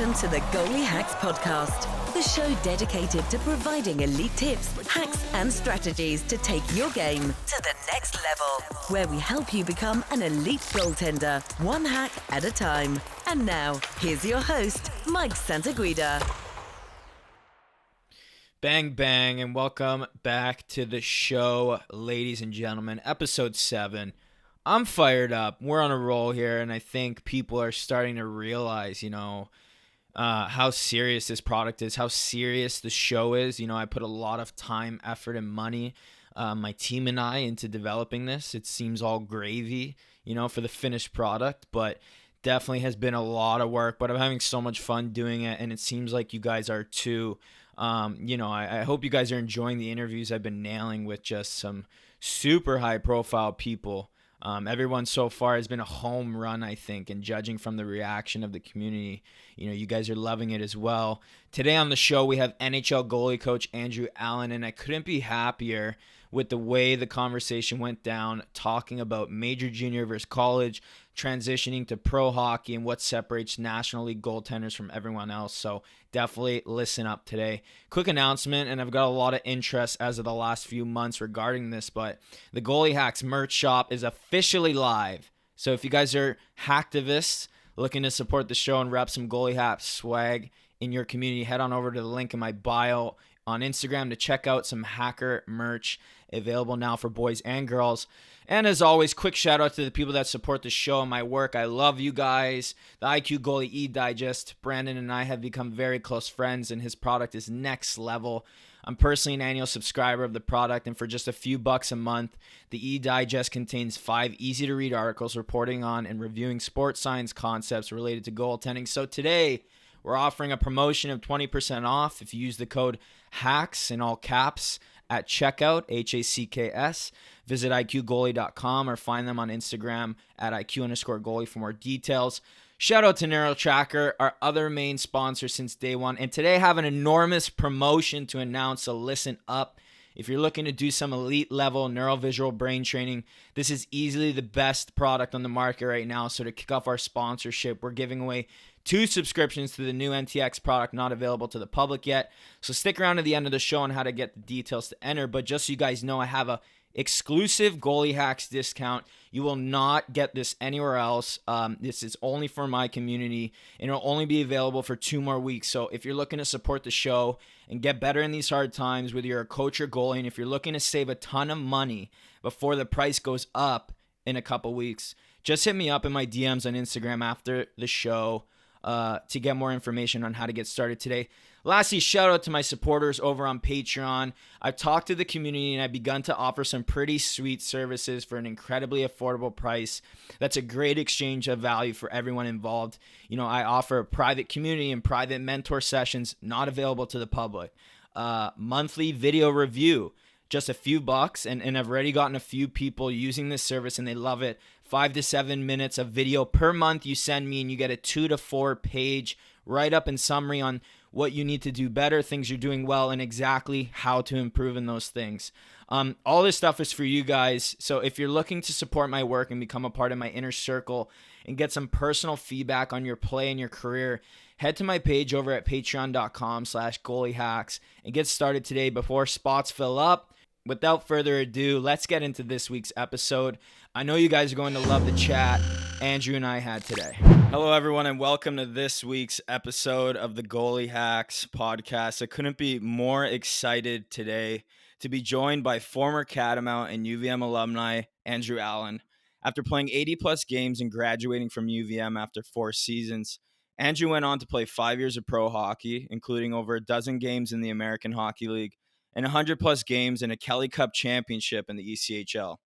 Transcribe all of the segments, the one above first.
Welcome to the Goalie Hacks Podcast, the show dedicated to providing elite tips, hacks, and strategies to take your game to the next level, where we help you become an elite goaltender, one hack at a time. And now, here's your host, Mike Santaguida. Bang, bang, and welcome back to the show, ladies and gentlemen. Episode 7. I'm fired up. We're on a roll here, and I think people are starting to realize, how serious this product is, how serious the show is. I put a lot of time, effort, and money, my team and I, into developing this. It seems all gravy, for the finished product, but definitely has been a lot of work. But I'm having so much fun doing it, and it seems like you guys are too. I hope you guys are enjoying the interviews I've been nailing with just some super high-profile people. Everyone so far has been a home run, I think, and judging from the reaction of the community, you guys are loving it as well. Today on the show, we have NHL Goalie Coach Andrew Allen, and I couldn't be happier with the way the conversation went down, talking about major junior versus college, transitioning to pro hockey, and what separates National League goaltenders from everyone else. So definitely listen up today. Quick announcement, and I've got a lot of interest as of the last few months regarding this, but the Goalie Hacks merch shop is officially live. So if you guys are hacktivists looking to support the show and rep some Goalie Hacks swag in your community, head on over to the link in my bio on Instagram to check out some hacker merch available now for boys and girls. And as always, quick shout out to the people that support the show and my work. I love you guys. The IQ Goalie E-Digest, Brandon and I have become very close friends, and his product is next level. I'm personally an annual subscriber of the product, and for just a few bucks a month, the E-Digest contains 5 easy-to-read articles reporting on and reviewing sports science concepts related to goaltending. So today, we're offering a promotion of 20% off if you use the code HACKS in all caps at checkout, HACKS. Visit IQGoalie.com or find them on Instagram at IQ_goalie for more details. Shout out to NeuroTracker, our other main sponsor since day one. And today I have an enormous promotion to announce, so listen up. If you're looking to do some elite level neurovisual brain training, this is easily the best product on the market right now. So to kick off our sponsorship, we're giving away 2 subscriptions to the new NTX product not available to the public yet. So stick around to the end of the show on how to get the details to enter. But just so you guys know, I have a exclusive Goalie Hacks discount. You will not get this anywhere else. This is only for my community, and it'll only be available for 2 more weeks. So if you're looking to support the show and get better in these hard times, whether you're a coach or goalie, and if you're looking to save a ton of money before the price goes up in a couple weeks, just hit me up in my DMs on Instagram after the show to get more information on how to get started today. Lastly, shout out to my supporters over on Patreon. I've talked to the community and I've begun to offer some pretty sweet services for an incredibly affordable price. That's a great exchange of value for everyone involved. I offer a private community and private mentor sessions not available to the public. Monthly video review, just a few bucks, and I've already gotten a few people using this service and they love it. 5 to 7 minutes of video per month you send me, and you get a 2 to 4 page write-up and summary on what you need to do better, things you're doing well, and exactly how to improve in those things. All this stuff is for you guys. So if you're looking to support my work and become a part of my inner circle and get some personal feedback on your play and your career, head to my page over at patreon.com/goaliehacks and get started today before spots fill up. Without further ado, let's get into this week's episode. I know you guys are going to love the chat Andrew and I had today. Hello, everyone, and welcome to this week's episode of the Goalie Hacks Podcast. I couldn't be more excited today to be joined by former Catamount and UVM alumni Andrew Allen. After playing 80-plus games and graduating from UVM after 4 seasons, Andrew went on to play 5 years of pro hockey, including over a dozen games in the American Hockey League and 100-plus games in a Kelly Cup Championship in the ECHL.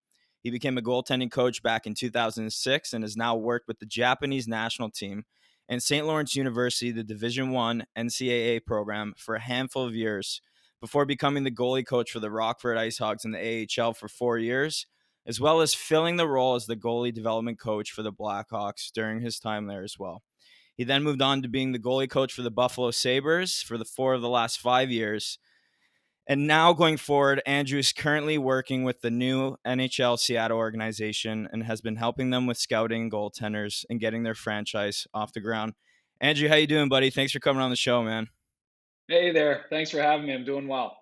He became a goaltending coach back in 2006 and has now worked with the Japanese national team and St. Lawrence University, the Division I NCAA program, for a handful of years before becoming the goalie coach for the Rockford Ice Hogs in the AHL for 4 years, as well as filling the role as the goalie development coach for the Blackhawks during his time there as well. He then moved on to being the goalie coach for the Buffalo Sabres for the 4 of the last 5 years. And now going forward, Andrew is currently working with the new NHL Seattle organization and has been helping them with scouting goaltenders and getting their franchise off the ground. Andrew, how you doing, buddy? Thanks for coming on the show, man. Hey there. Thanks for having me. I'm doing well.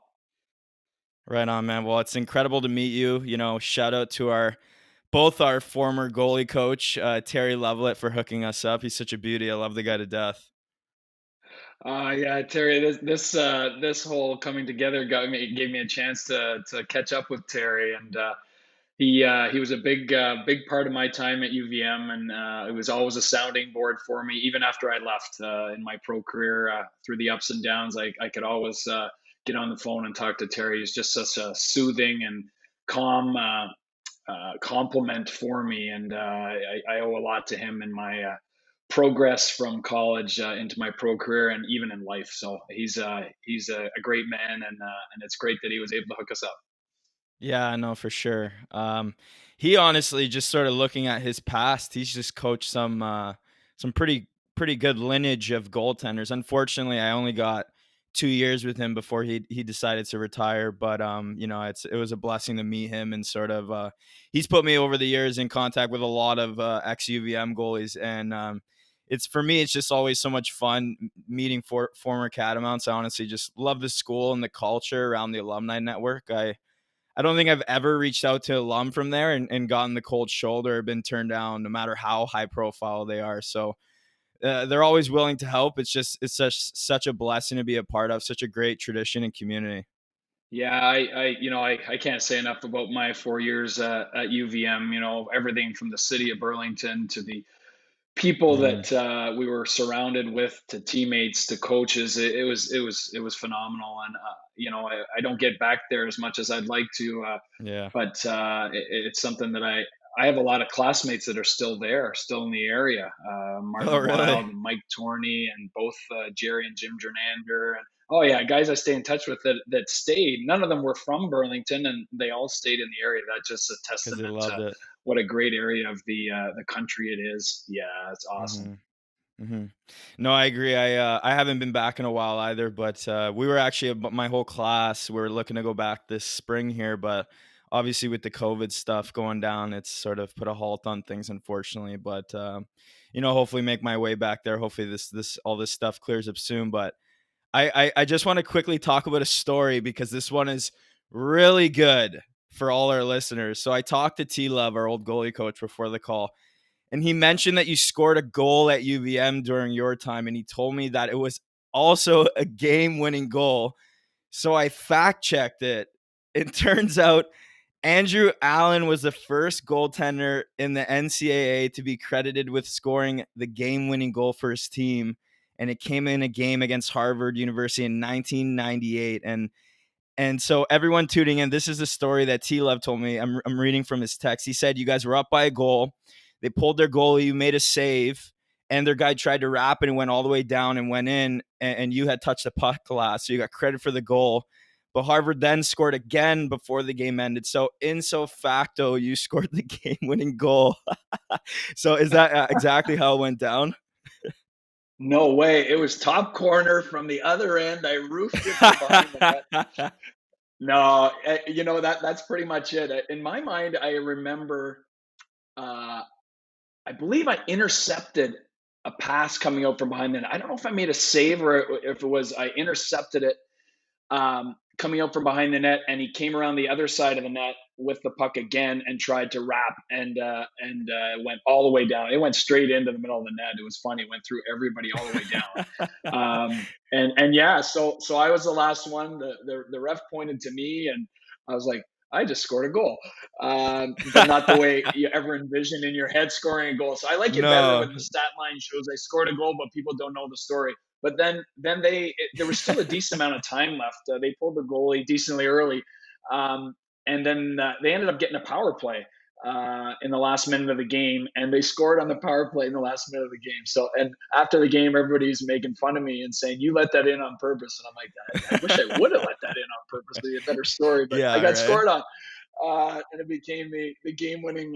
Right on, man. Well, it's incredible to meet you. Shout out to both our former goalie coach, Terry Lovelet, for hooking us up. He's such a beauty. I love the guy to death. Yeah, Terry, this whole coming together gave me a chance to catch up with Terry, and he was a big part of my time at UVM, and it was always a sounding board for me, even after I left in my pro career. Through the ups and downs, I could always get on the phone and talk to Terry. He's just such a soothing and calm compliment for me, and I owe a lot to him in my progress from college into my pro career and even in life. So he's a great man, and it's great that he was able to hook us up. Yeah, I know for sure. He honestly, just sort of looking at his past, he's just coached some pretty good lineage of goaltenders. Unfortunately, I only got 2 years with him before he decided to retire. But it was a blessing to meet him, and sort of he's put me over the years in contact with a lot of ex UVM goalies, and it's for me, it's just always so much fun meeting former Catamounts. I honestly just love the school and the culture around the alumni network. I don't think I've ever reached out to alum from there and gotten the cold shoulder or been turned down, no matter how high profile they are. So they're always willing to help. It's such a blessing to be a part of, such a great tradition and community. Yeah, I can't say enough about my 4 years at UVM. You know, everything from the city of Burlington to the people Hmm. that we were surrounded with, to teammates, to coaches. It was phenomenal, and I don't get back there as much as I'd like to, Yeah. but it's something that I have a lot of classmates that are still there, still in the area. Oh, Martin really? Wild and Mike Torney, and both Jerry and Jim Jernander, and oh yeah, guys I stay in touch with that stayed. None of them were from Burlington, and they all stayed in the area. That's just a Because they testament to loved it. what a great area of the country it is. Yeah, it's awesome. Hmm. Hmm. No, I agree. I haven't been back in a while either, but we were actually my whole class. We're looking to go back this spring here, but obviously with the COVID stuff going down, it's sort of put a halt on things, unfortunately. But hopefully make my way back there. Hopefully this all this stuff clears up soon. But I just want to quickly talk about a story because this one is really good for all our listeners. So I talked to T Love, our old goalie coach, before the call, and he mentioned that you scored a goal at UVM during your time, and he told me that it was also a game-winning goal. So I fact-checked it. It turns out Andrew Allen was the first goaltender in the NCAA to be credited with scoring the game-winning goal for his team, and it came in a game against Harvard University in 1998. And so everyone tuning in, this is a story that T Love told me. I'm reading from his text. He said, you guys were up by a goal. They pulled their goalie. You made a save. And their guy tried to wrap it and went all the way down and went in. And you had touched the puck last. So you got credit for the goal. But Harvard then scored again before the game ended. So in so facto, you scored the game winning goal. So is that exactly how it went down? No way. It was top corner from the other end. I roofed it from behind the net. No, that's pretty much it. In my mind, I remember, uh, I believe I intercepted a pass coming out from behind the net. I don't know if I made a save or if it was I intercepted it coming out from behind the net, and he came around the other side of the net with the puck again and tried to wrap, and went all the way down. It went straight into the middle of the net. It was funny. It went through everybody all the way down. And yeah, so I was the last one. The ref pointed to me, and I was like, I just scored a goal, but not the way you ever envision in your head scoring a goal. So I like it better No. when the stat line shows I scored a goal, but people don't know the story. But then there was still a decent amount of time left. They pulled the goalie decently early, um, and then they ended up getting a power play in the last minute of the game, and they scored on the power play in the last minute of the game. So, and after the game, everybody's making fun of me and saying, "You let that in on purpose." And I'm like, I wish I would have let that in on purpose. It'd be a better story, but I Yeah, got right. scored on, and it became the game winning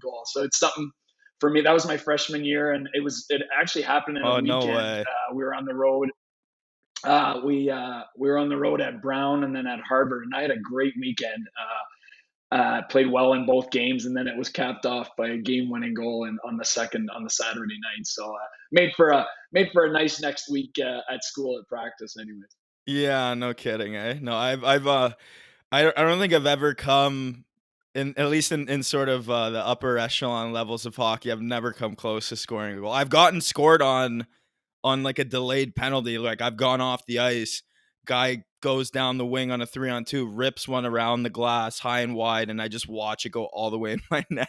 goal. So it's something for me. That was my freshman year, and it actually happened in a Oh, no weekend. way. We were on the road. We were on the road at Brown and then at Harvard, and I had a great weekend. Played well in both games, and then it was capped off by a game-winning goal on the Saturday night. So made for a nice next week at school at practice, anyways. Yeah, no kidding, eh? No, I don't think I've ever come in, at least in sort of the upper echelon levels of hockey. I've never come close to scoring a goal. I've gotten scored on like a delayed penalty. Like I've gone off the ice, guy goes down the wing on a 3-on-2, rips one around the glass high and wide, and I just watch it go all the way in my net.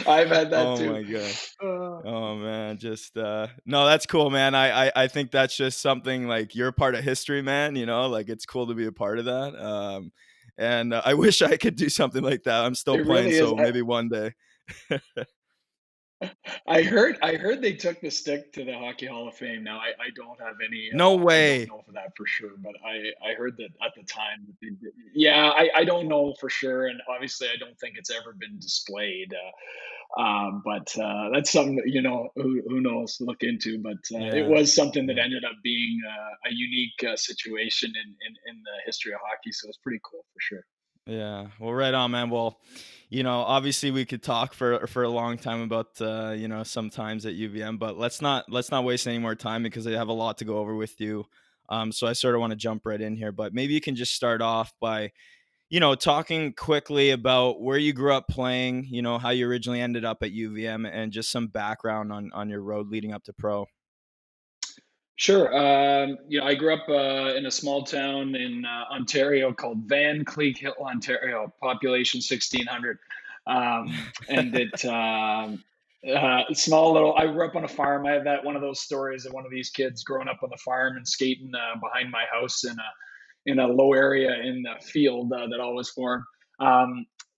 I've had that Oh too. my god. Uh, Oh man, just no, that's cool, man. I think that's just something like you're a part of history, man. You know, like it's cool to be a part of that. And I wish I could do something like that. I'm still it playing, really is. so maybe one day. I heard they took the stick to the Hockey Hall of Fame. Now I don't have any. No I don't way. know for that for sure, but I heard that at the time that they did. Yeah, I don't know for sure, and obviously I don't think it's ever been displayed. But that's something that, who knows to look into. But it Yeah. was something that Yeah. ended up being a unique situation in the history of hockey. So it's pretty cool for sure. Yeah. Well, right on, man. Well, obviously we could talk for a long time about some times at UVM, but let's not waste any more time because I have a lot to go over with you. So I sort of want to jump right in here, but maybe you can just start off by, talking quickly about where you grew up playing, how you originally ended up at UVM and just some background on your road leading up to pro. Sure. I grew up in a small town in Ontario called Van Cleek Hill, Ontario, population 1,600. And small little, I grew up on a farm. I have one of those stories of one of these kids growing up on the farm and skating behind my house in a low area in the field that always formed.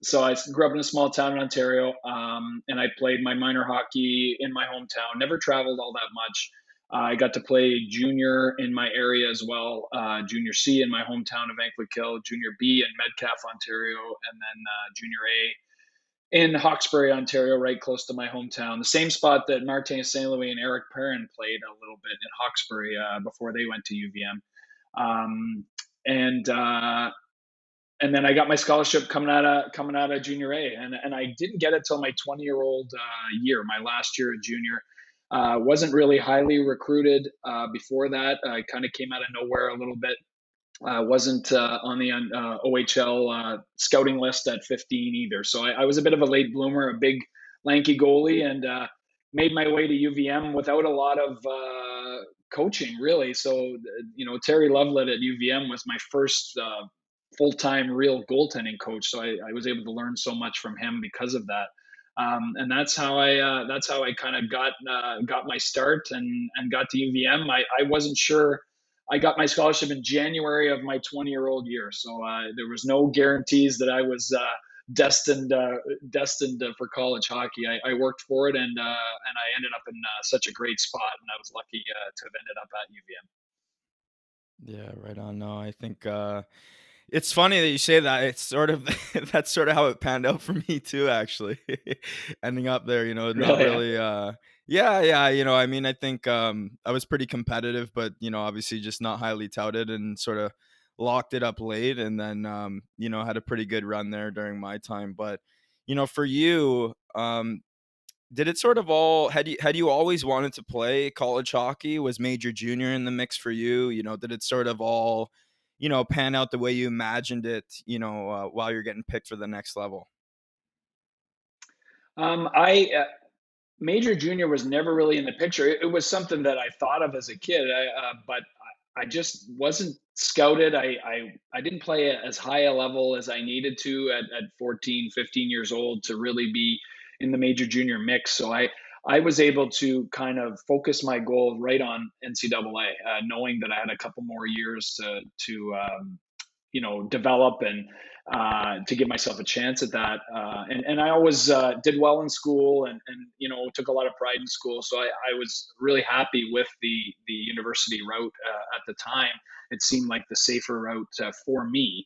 So I grew up in a small town in Ontario, and I played my minor hockey in my hometown. Never traveled all that much. I got to play junior in my area as well, junior C in my hometown of Anklekill, junior B in Metcalfe, Ontario, and then junior A in Hawkesbury, Ontario, right close to my hometown. The same spot that Martin St. Louis and Eric Perrin played a little bit in Hawkesbury before they went to UVM. Um, and and then I got my scholarship coming out of junior A, and I didn't get it till my 20-year-old year, my last year at junior. Wasn't really highly recruited before that. I kind of came out of nowhere a little bit. Wasn't on the OHL scouting list at 15 either. So I was a bit of a late bloomer, a big lanky goalie, and made my way to UVM without a lot of coaching, really. So, Terry Lovelet at UVM was my first full-time real goaltending coach. So I was able to learn so much from him because of that. And that's how I kind of got my start and got to UVM. I wasn't sure. I got my scholarship in January of my 20-year-old year, so there was no guarantees that I was destined for college hockey. I worked for it, and I ended up in such a great spot, and I was lucky to have ended up at UVM. Yeah, right on. No, I think it's funny that you say that. It's sort of that's sort of how it panned out for me too, actually. Ending up there, not Really, yeah. really yeah, yeah, I mean, I think I was pretty competitive, but obviously just not highly touted and sort of locked it up late and then had a pretty good run there during my time. But, for you, did it sort of all had you always wanted to play college hockey? Was major junior in the mix for you? Did it sort of all, pan out the way you imagined it, while you're getting picked for the next level? I Major junior was never really in the picture. It was something that I thought of as a kid, but I just wasn't scouted. I didn't play at as high a level as I needed to at 14, 15 years old to really be in the major junior mix. So I was able to kind of focus my goal right on NCAA, knowing that I had a couple more years to develop and to give myself a chance at that. And I always did well in school and took a lot of pride in school. So I was really happy with the university route at the time. It seemed like the safer route for me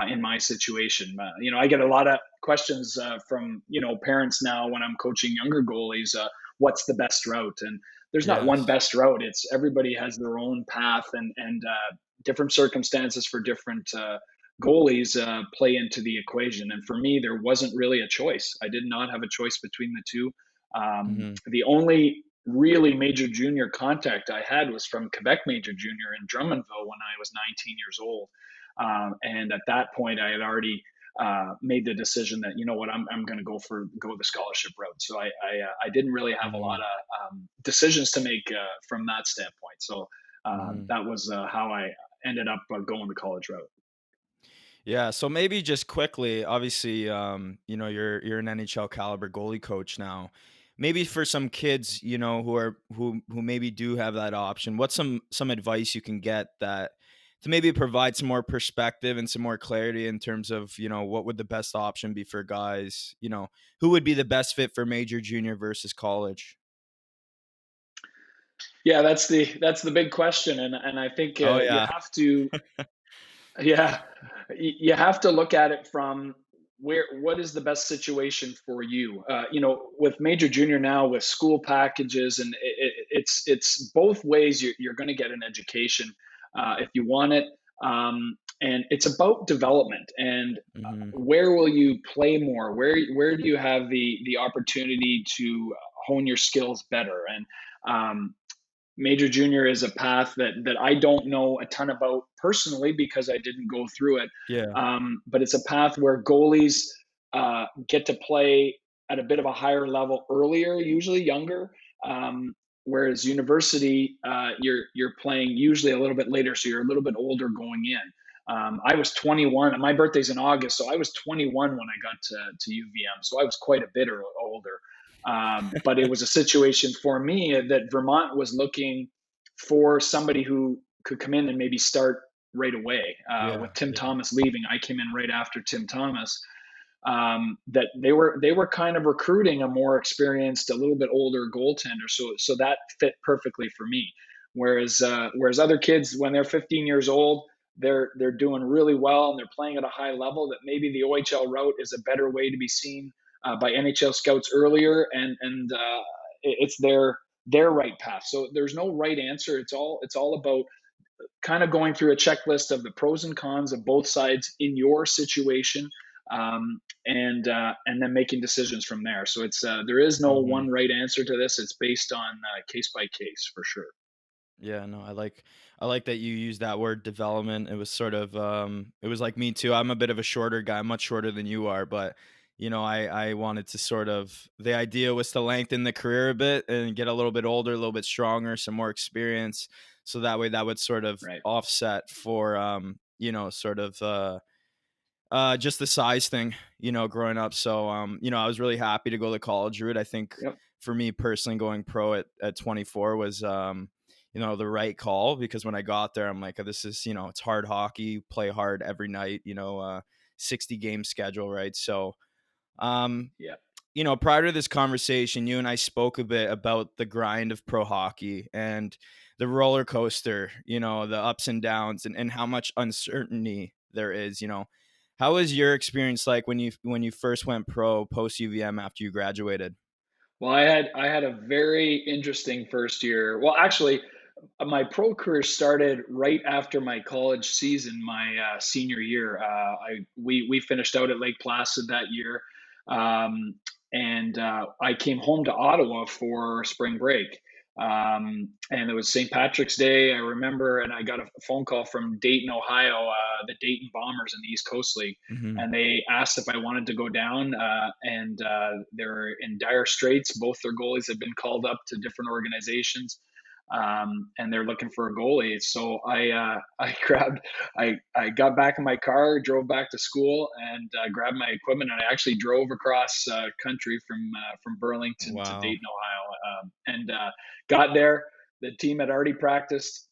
in my situation. I get a lot of questions from parents now when I'm coaching younger goalies. What's the best route? And there's not one Yes. best route. It's everybody has their own path and different circumstances for different goalies play into the equation. And for me, there wasn't really a choice. I did not have a choice between the two. Hmm. The only really major junior contact I had was from Quebec Major Junior in Drummondville when I was 19 years old. And at that point, I had already made the decision that, you know what, I'm going to go the scholarship route. So I didn't really have a lot Hmm. of decisions to make from that standpoint. So Hmm. that was how I ended up going the college route. Yeah, so maybe just quickly, obviously, you're an NHL caliber goalie coach now. Maybe for some kids, who maybe do have that option, what's some advice you can get that to maybe provide some more perspective and some more clarity in terms of, what would the best option be for guys, who would be the best fit for major, junior versus college? Yeah, that's the big question, and I think Oh you yeah. have to. Yeah, you have to look at it from what is the best situation for you. With major junior now with school packages, and it's both ways. You're going to get an education if you want it, and it's about development and Hmm. where will you play more. Where do you have the opportunity to hone your skills better? And major junior is a path that I don't know a ton about personally because I didn't go through it. Yeah. But it's a path where goalies get to play at a bit of a higher level earlier, usually younger. Um, Whereas university, you're playing usually a little bit later, so you're a little bit older going in. I was 21, and my birthday's in August, so I was 21 when I got to UVM, so I was quite a bit older. But it was a situation for me that Vermont was looking for somebody who could come in and maybe start right away. Yeah. With Tim Yeah. Thomas leaving, I came in right after Tim Thomas. That they were kind of recruiting a more experienced, a little bit older goaltender. So that fit perfectly for me. Whereas other kids, when they're 15 years old, they're doing really well and they're playing at a high level. That maybe the OHL route is a better way to be seen by NHL scouts earlier, and it's their right path. So there's no right answer. It's all about kind of going through a checklist of the pros and cons of both sides in your situation, and then making decisions from there. So it's there is no Hmm. one right answer to this. It's based on case by case for sure. Yeah, no, I like that you use that word development. It was sort of it was like me too. I'm a bit of a shorter guy, much shorter than you are, but I wanted to sort of the idea was to lengthen the career a bit and get a little bit older, a little bit stronger, some more experience. So that way that would sort of Right. offset for sort of just the size thing, growing up. So I was really happy to go the college route. I think Yep. for me personally going pro at 24 was the right call because when I got there I'm like this is, it's hard hockey, play hard every night, 60 game schedule, right? So um Yeah. prior to this conversation, you and I spoke a bit about the grind of pro hockey and the roller coaster, the ups and downs and how much uncertainty there is. How was your experience like when you first went pro post UVM after you graduated? Well, I had a very interesting first year. Well, actually, my pro career started right after my college season, my senior year. We finished out at Lake Placid that year, um, and I came home to Ottawa for spring break. And it was St. Patrick's Day, I remember, and I got a phone call from Dayton, Ohio, the Dayton Bombers in the East Coast League, Hmm. and they asked if I wanted to go down. And they're in dire straits. Both their goalies have been called up to different organizations, and they're looking for a goalie. So I got back in my car, drove back to school, and grabbed my equipment, and I actually drove across country from Burlington to Wow. Dayton, Ohio, and got there. The team had already practiced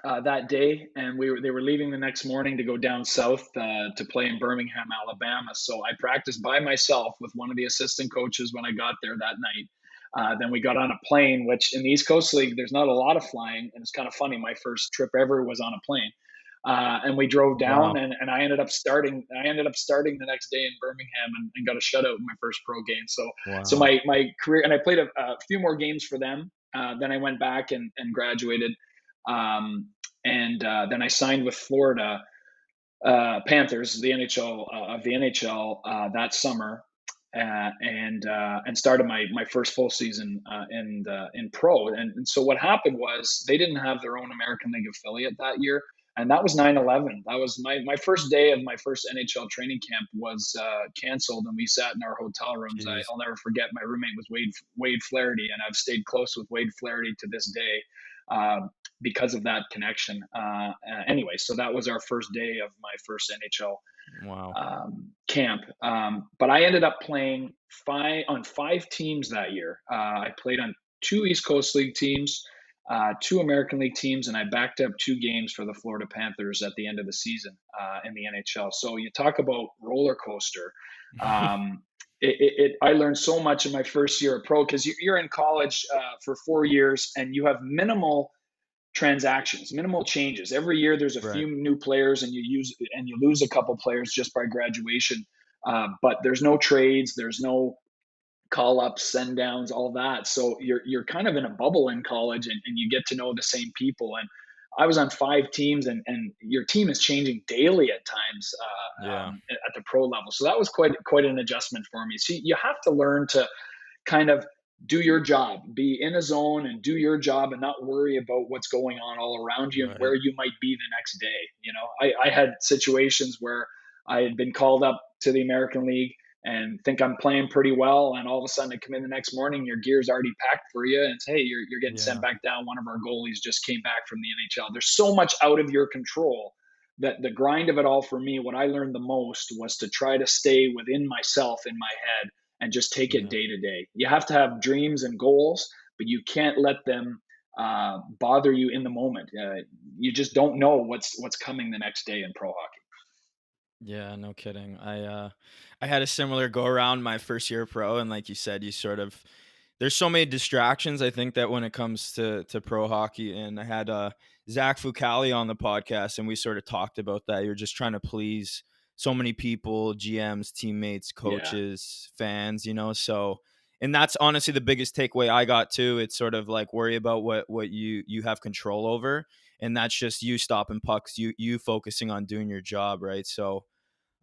that day, and they were leaving the next morning to go down south to play in Birmingham, Alabama. So I practiced by myself with one of the assistant coaches when I got there that night. Then we got on a plane, which in the East Coast League, there's not a lot of flying, and it's kind of funny. My first trip ever was on a plane, and we drove down, Wow. and I ended up starting. I ended up starting the next day in Birmingham, and got a shutout in my first pro game. So Wow. my career, and I played a few more games for them. Then I went back and graduated. Um, and then I signed with Florida Panthers, the NHL of the NHL that summer, and started my first full season in pro. And so what happened was they didn't have their own American League affiliate that year, and that was 9/11. That was my first day of my first NHL training camp was canceled, and we sat in our hotel rooms. Jeez. I'll never forget. My roommate was Wade Flaherty, and I've stayed close with Wade Flaherty to this day. Because of that connection. Anyway, so that was our first day of my first NHL Wow. camp. But I ended up playing on 5 teams that year. I played on 2 East Coast League teams, 2 American League teams, and I backed up 2 games for the Florida Panthers at the end of the season in the NHL. So you talk about roller coaster. I learned so much in my first year of pro because you're in college for 4 years and you have minimal transactions, minimal changes. Every year there's a Right. few new players and you lose a couple players just by graduation. But there's no trades, there's no call ups, send downs, all that. So you're kind of in a bubble in college and you get to know the same people. And I was on 5 teams and your team is changing daily at times Yeah. at the pro level. So that was quite an adjustment for me. So you have to learn to kind of do your job, be in a zone and do your job and not worry about what's going on all around you and Right. where you might be the next day. I had situations where I had been called up to the American League and think I'm playing pretty well. And all of a sudden I come in the next morning, your gear's already packed for you. And it's, hey, you're getting sent Yeah. back down. One of our goalies just came back from the NHL. There's so much out of your control that the grind of it all for me, what I learned the most was to try to stay within myself in my head and just take it Yeah. day to day. You have to have dreams and goals, but you can't let them bother you in the moment. You just don't know what's coming the next day in pro hockey. Yeah, no kidding. I had a similar go around my first year pro, and like you said, you sort of there's so many distractions. I think that when it comes to pro hockey, and I had Zach Fucali on the podcast, and we sort of talked about that. You're just trying to please so many people, GMs, teammates, Yeah. coaches, fans, So, and that's honestly the biggest takeaway I got too. It's sort of like worry about what you have control over, and that's just you stopping pucks, you focusing on doing your job, right? So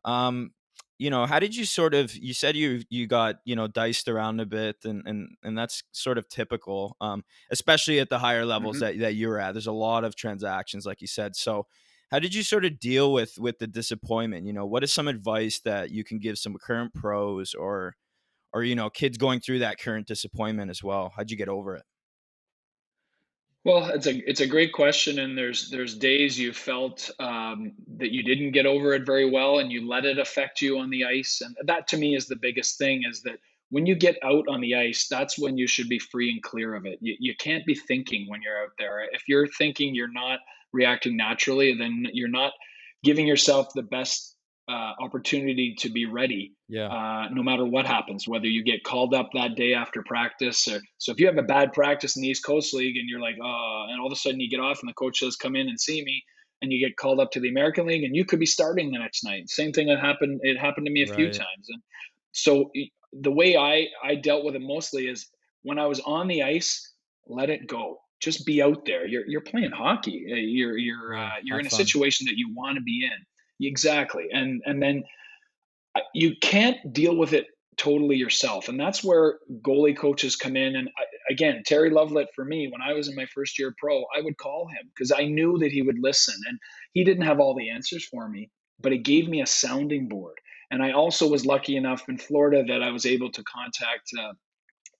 um, how did you sort of you said you got, diced around a bit and that's sort of typical, especially at the higher levels hmm that you're at. There's a lot of transactions, like you said. So how did you sort of deal with the disappointment? What is some advice that you can give some current pros or kids going through that current disappointment as well? How'd you get over it? Well, it's a great question, and there's days you felt that you didn't get over it very well, and you let it affect you on the ice, and that to me is the biggest thing. Is that when you get out on the ice, that's when you should be free and clear of it. You can't be thinking when you're out there. If you're thinking, you're not reacting naturally, then you're not giving yourself the best opportunity to be ready Yeah. no matter what happens, whether you get called up that day after practice. So if you have a bad practice in the East Coast League and you're like, oh, and all of a sudden you get off and the coach says, come in and see me, and you get called up to the American League and you could be starting the next night. Same thing that happened. It happened to me a few Right. times. And so the way I dealt with it mostly is when I was on the ice, let it go. Just be out there. You're playing hockey. Yeah. You're Have in a fun. situation that you want to be in. Exactly. And then you can't deal with it totally yourself. And that's where goalie coaches come in. And again, Terry Lovelet, for me, when I was in my first year pro, I would call him because I knew that he would listen. And he didn't have all the answers for me, but it gave me a sounding board. And I also was lucky enough in Florida that I was able to contact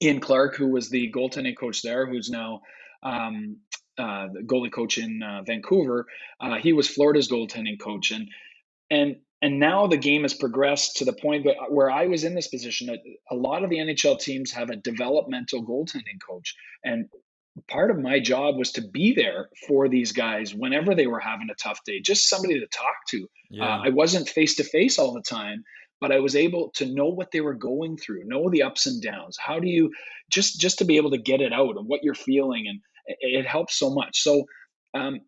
Ian Clark, who was the goaltending coach there, who's now um, the goalie coach in Vancouver. He was Florida's goaltending coach, and now the game has progressed to the point that where I was in this position. A lot of the NHL teams have a developmental goaltending coach, and part of my job was to be there for these guys whenever they were having a tough day, just somebody to talk to. Yeah. I wasn't face to face all the time, but I was able to know what they were going through, know the ups and downs. How do you just to be able to get it out and what you're feeling, and it helps so much. So um,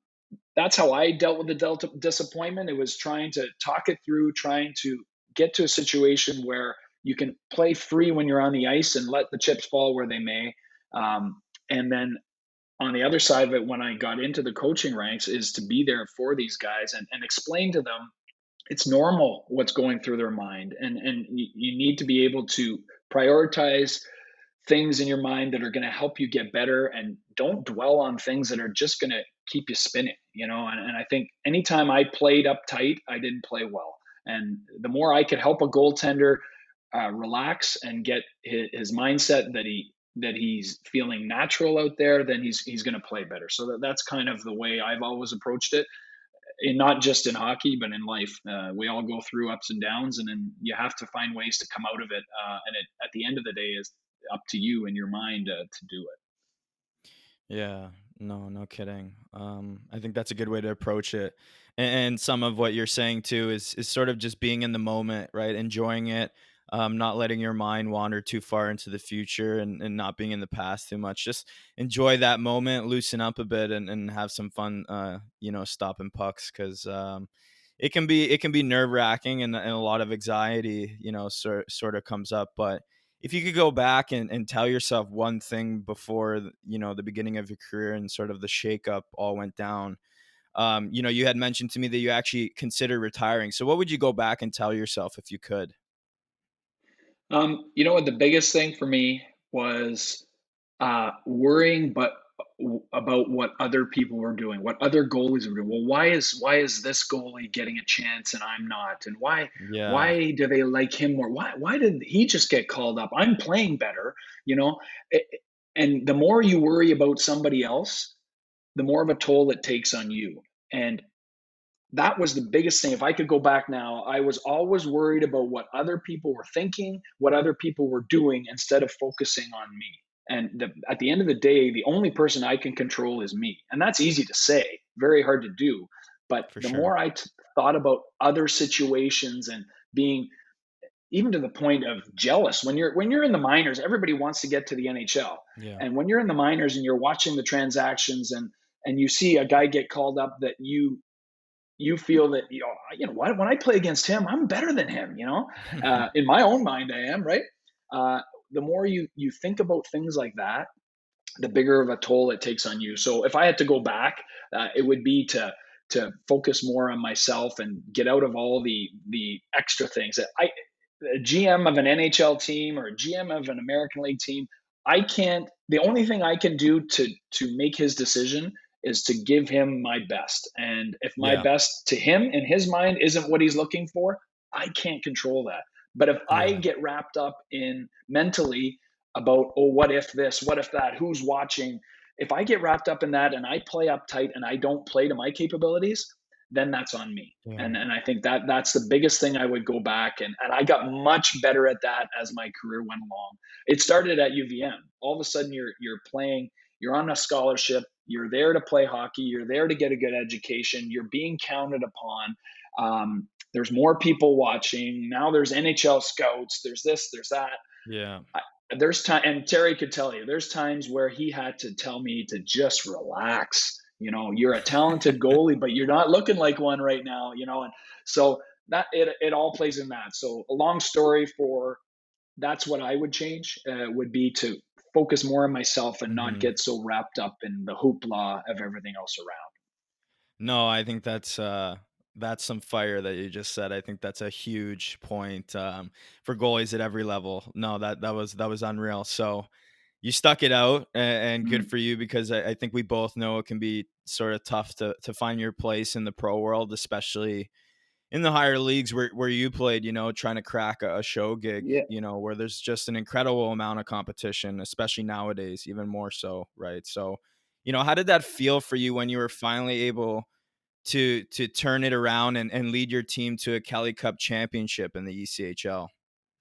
that's how I dealt with the Delta disappointment. It was trying to talk it through, trying to get to a situation where you can play free when you're on the ice and let the chips fall where they may. And then on the other side of it, when I got into the coaching ranks, is to be there for these guys and explain to them it's normal what's going through their mind, and you need to be able to prioritize things in your mind that are going to help you get better, and don't dwell on things that are just going to keep you spinning, and I think anytime I played uptight, I didn't play well. And the more I could help a goaltender relax and get his mindset that he's feeling natural out there, then he's going to play better. So that's kind of the way I've always approached it, and not just in hockey, but in life. We all go through ups and downs, and then you have to find ways to come out of it. At the end of the day, is up to you and your mind to do it. Yeah, no kidding. I think that's a good way to approach it. And some of what you're saying too is sort of just being in the moment, right? Enjoying it, not letting your mind wander too far into the future and not being in the past too much. Just enjoy that moment, loosen up a bit and have some fun, stopping pucks because it can be nerve wracking and a lot of anxiety, sort of comes up. But if you could go back and tell yourself one thing before the beginning of your career and sort of the shakeup all went down, you had mentioned to me that you actually consider retiring. So what would you go back and tell yourself if you could? You know what? The biggest thing for me was worrying, but about what other people were doing, what other goalies were doing. Well, why is this goalie getting a chance and I'm not? And Yeah, why do they like him more? Why did he just get called up? I'm playing better, you know. A- And the more you worry about somebody else, the more of a toll it takes on you. And that was the biggest thing. If I could go back now, I was always worried about what other people were thinking, what other people were doing, instead of focusing on me. And at the end of the day, the only person I can control is me. And that's easy to say, very hard to do. But for the sure. more I thought about other situations and being even to the point of jealous, when you're in the minors, everybody wants to get to the NHL. Yeah. And when you're in the minors and you're watching the transactions, and you see a guy get called up that you feel that when I play against him, I'm better than him. In my own mind, I am, right. Uh, the more you think about things like that, the bigger of a toll it takes on you. So if I had to go back, it would be to focus more on myself and get out of all the extra things that a GM of an NHL team or a GM of an American League team, I can't. The only thing I can do to make his decision is to give him my best. And if my Yeah. best to him in his mind isn't what he's looking for, I can't control that. But if I Yeah. get wrapped up in mentally about, oh, what if this, what if that, who's watching, if I get wrapped up in that and I play uptight and I don't play to my capabilities, then that's on me. Yeah. And I think that's the biggest thing I would go back, and I got much better at that as my career went along. It started at UVM. All of a sudden you're playing, you're on a scholarship, you're there to play hockey, you're there to get a good education, you're being counted upon. There's more people watching. Now there's NHL scouts, there's this, there's that. Yeah. I, there's time, and Terry could tell you, there's times where he had to tell me to just relax. You're a talented goalie, but you're not looking like one right now. And so that it all plays in that. So a long story for that's what I would change, would be to focus more on myself and not Hmm. get so wrapped up in the hoopla of everything else around. No, I think that's some fire that you just said. I think that's a huge point for goalies at every level. No, that was unreal. So you stuck it out, and good Mm. for you because I think we both know it can be sort of tough to find your place in the pro world, especially in the higher leagues where you played, trying to crack a show gig, Yeah. where there's just an incredible amount of competition, especially nowadays, even more so, right? So, how did that feel for you when you were finally able to turn it around and lead your team to a Kelly Cup Championship in the ECHL?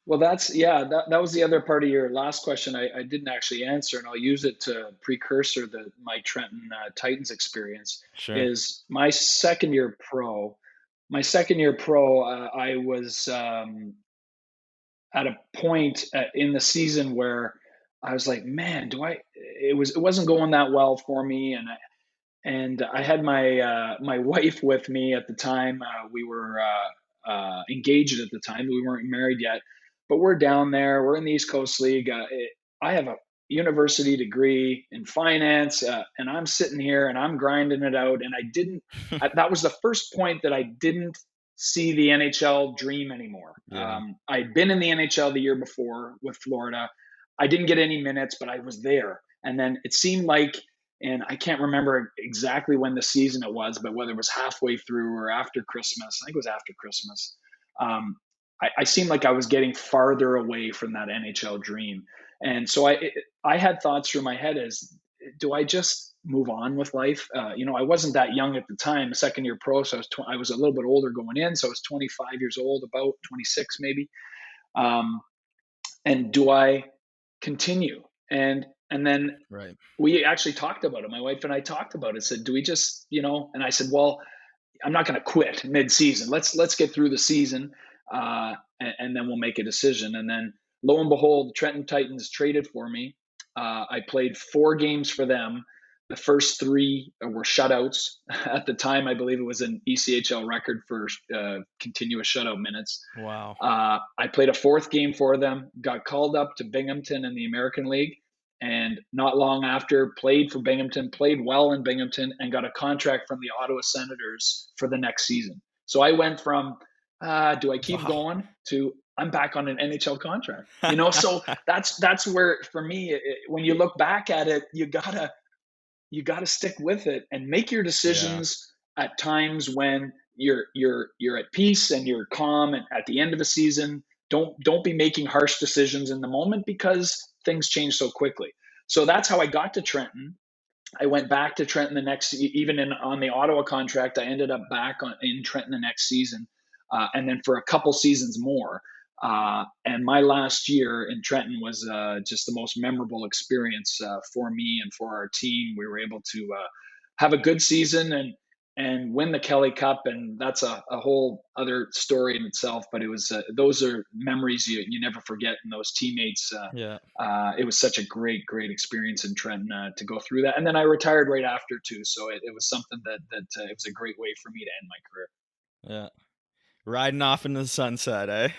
Well, yeah, that was the other part of your last question I didn't actually answer, and I'll use it to precursor my Trenton Titans experience. Sure. Is my second year pro. My second year pro, I was at a point in the season where I was like, man, do I? It wasn't going that well for me, and I had my wife with me at the time. We were engaged at the time. We weren't married yet, but we're down there. We're in the East Coast League. I have a university degree in finance, and I'm sitting here and I'm grinding it out. And I didn't. That was the first point that I didn't see the NHL dream anymore. Yeah. I'd been in the NHL the year before with Florida. I didn't get any minutes, but I was there. And then it seemed like, and I can't remember exactly when the season it was, but whether it was halfway through or after Christmas, I think it was after Christmas. I seemed like I was getting farther away from that NHL dream. And so I had thoughts through my head as, do I just move on with life? I wasn't that young at the time, second year pro. So I was a little bit older going in. So I was 25 years old, about 26 maybe. And do I continue? And then Right. we actually talked about it. My wife and I talked about it. Said, do we just, and I said, well, I'm not going to quit mid-season. Let's get through the season, and then we'll make a decision. And then, lo and behold, Trenton Titans traded for me. I played 4 games for them. The first 3 were shutouts. At the time, I believe it was an ECHL record for continuous shutout minutes. Wow. I played a 4th game for them. Got called up to Binghamton in the American League. And not long after, played for Binghamton, played well in Binghamton, and got a contract from the Ottawa Senators for the next season. So I went from, do I keep going, to I'm back on an NHL contract. So that's where, for me, when you look back at it, you gotta stick with it and make your decisions at times when you're at peace and you're calm. And at the end of a season, don't be making harsh decisions in the moment, because things change so quickly. So that's how I got to Trenton. I went back to Trenton the next, even on the Ottawa contract, I ended up back in Trenton the next season, and then for a couple seasons more. And my last year in Trenton was just the most memorable experience for me and for our team. We were able to have a good season and win the Kelly Cup, and that's a whole other story in itself. But it was those are memories you never forget, and those teammates. It was such a great experience in Trenton to go through that, and then I retired right after too. So it was something that it was a great way for me to end my career. Yeah, riding off into the sunset, eh?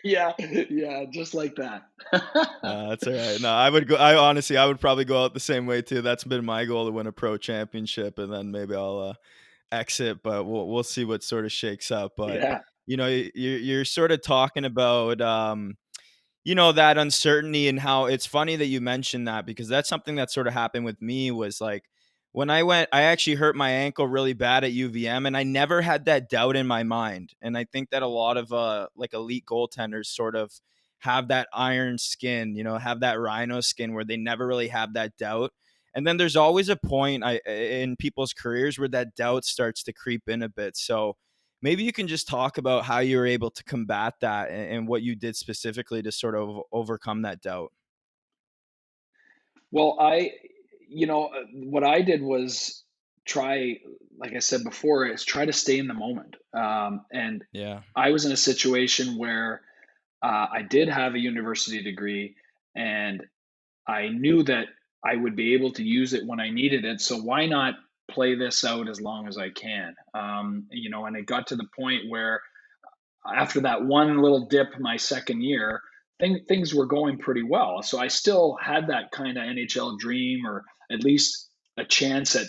Yeah, just like that. That's all right. No, I would probably go out the same way too. That's been my goal, to win a pro championship, and then maybe I'll exit, but we'll see what sort of shakes up. But Yeah. you're sort of talking about that uncertainty, and how it's funny that you mentioned that, because that's something that sort of happened with me. Was like, when I actually hurt my ankle really bad at UVM, and I never had that doubt in my mind. And I think that a lot of like elite goaltenders sort of have that iron skin, have that rhino skin, where they never really have that doubt. And then there's always a point in people's careers where that doubt starts to creep in a bit. So maybe you can just talk about how you were able to combat that, and what you did specifically to sort of overcome that doubt. Well, what I did was try, like I said before, is try to stay in the moment. And Yeah. I was in a situation where I did have a university degree, and I knew that I would be able to use it when I needed it. So why not play this out as long as I can? And it got to the point where, after that one little dip my second year, things were going pretty well. So I still had that kind of NHL dream, or at least a chance at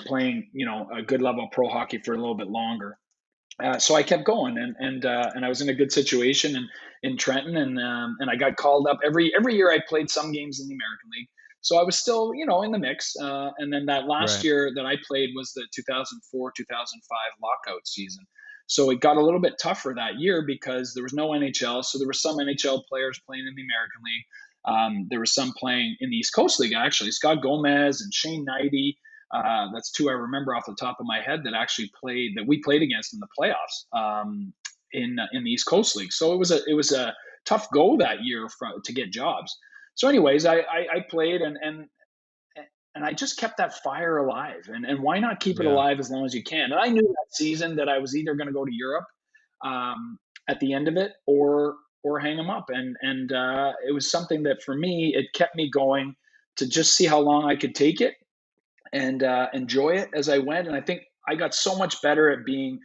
playing, a good level of pro hockey for a little bit longer. So I kept going, and I was in a good situation in Trenton, and I got called up every year. I played some games in the American League, so I was still in the mix. And then that last Right. year that I played was the 2004-2005 lockout season. So it got a little bit tougher that year because there was no NHL. So there were some NHL players playing in the American League. There were some playing in the East Coast League, actually. Scott Gomez and Shane Knighty. That's 2 I remember off the top of my head that we played against in the playoffs in the East Coast League. So it was a tough go that year to get jobs. So anyways, I played and I just kept that fire alive. And why not keep it Yeah. alive as long as you can? And I knew that season that I was either going to go to Europe at the end of it, or hang them up. And it was something that, for me, it kept me going to just see how long I could take it and enjoy it as I went. And I think I got so much better at being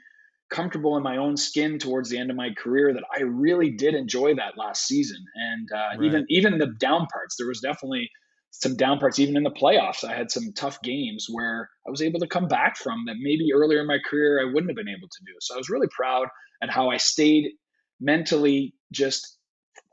comfortable in my own skin towards the end of my career that I really did enjoy that last season. And Right. even the down parts, there was definitely some down parts. Even in the playoffs, I had some tough games where I was able to come back from that maybe earlier in my career I wouldn't have been able to do. So I was really proud at how I stayed mentally just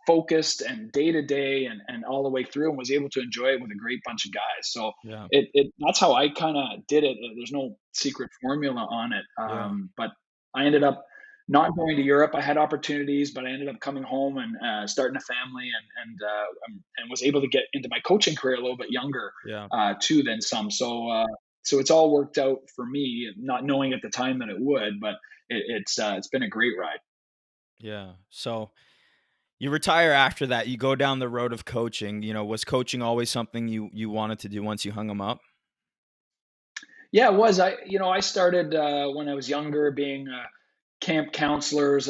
focused and day to day and all the way through, and was able to enjoy it with a great bunch of guys. So Yeah. it that's how I kind of did it. There's no secret formula on it. Yeah. But I ended up not going to Europe. I had opportunities, but I ended up coming home and starting a family, and was able to get into my coaching career a little bit younger Yeah. too than some. So it's all worked out for me, not knowing at the time that it would, but it's been a great ride. Yeah. So you retire after that. You go down the road of coaching. Was coaching always something you wanted to do once you hung them up? Yeah, it was. I started when I was younger, being camp counselors.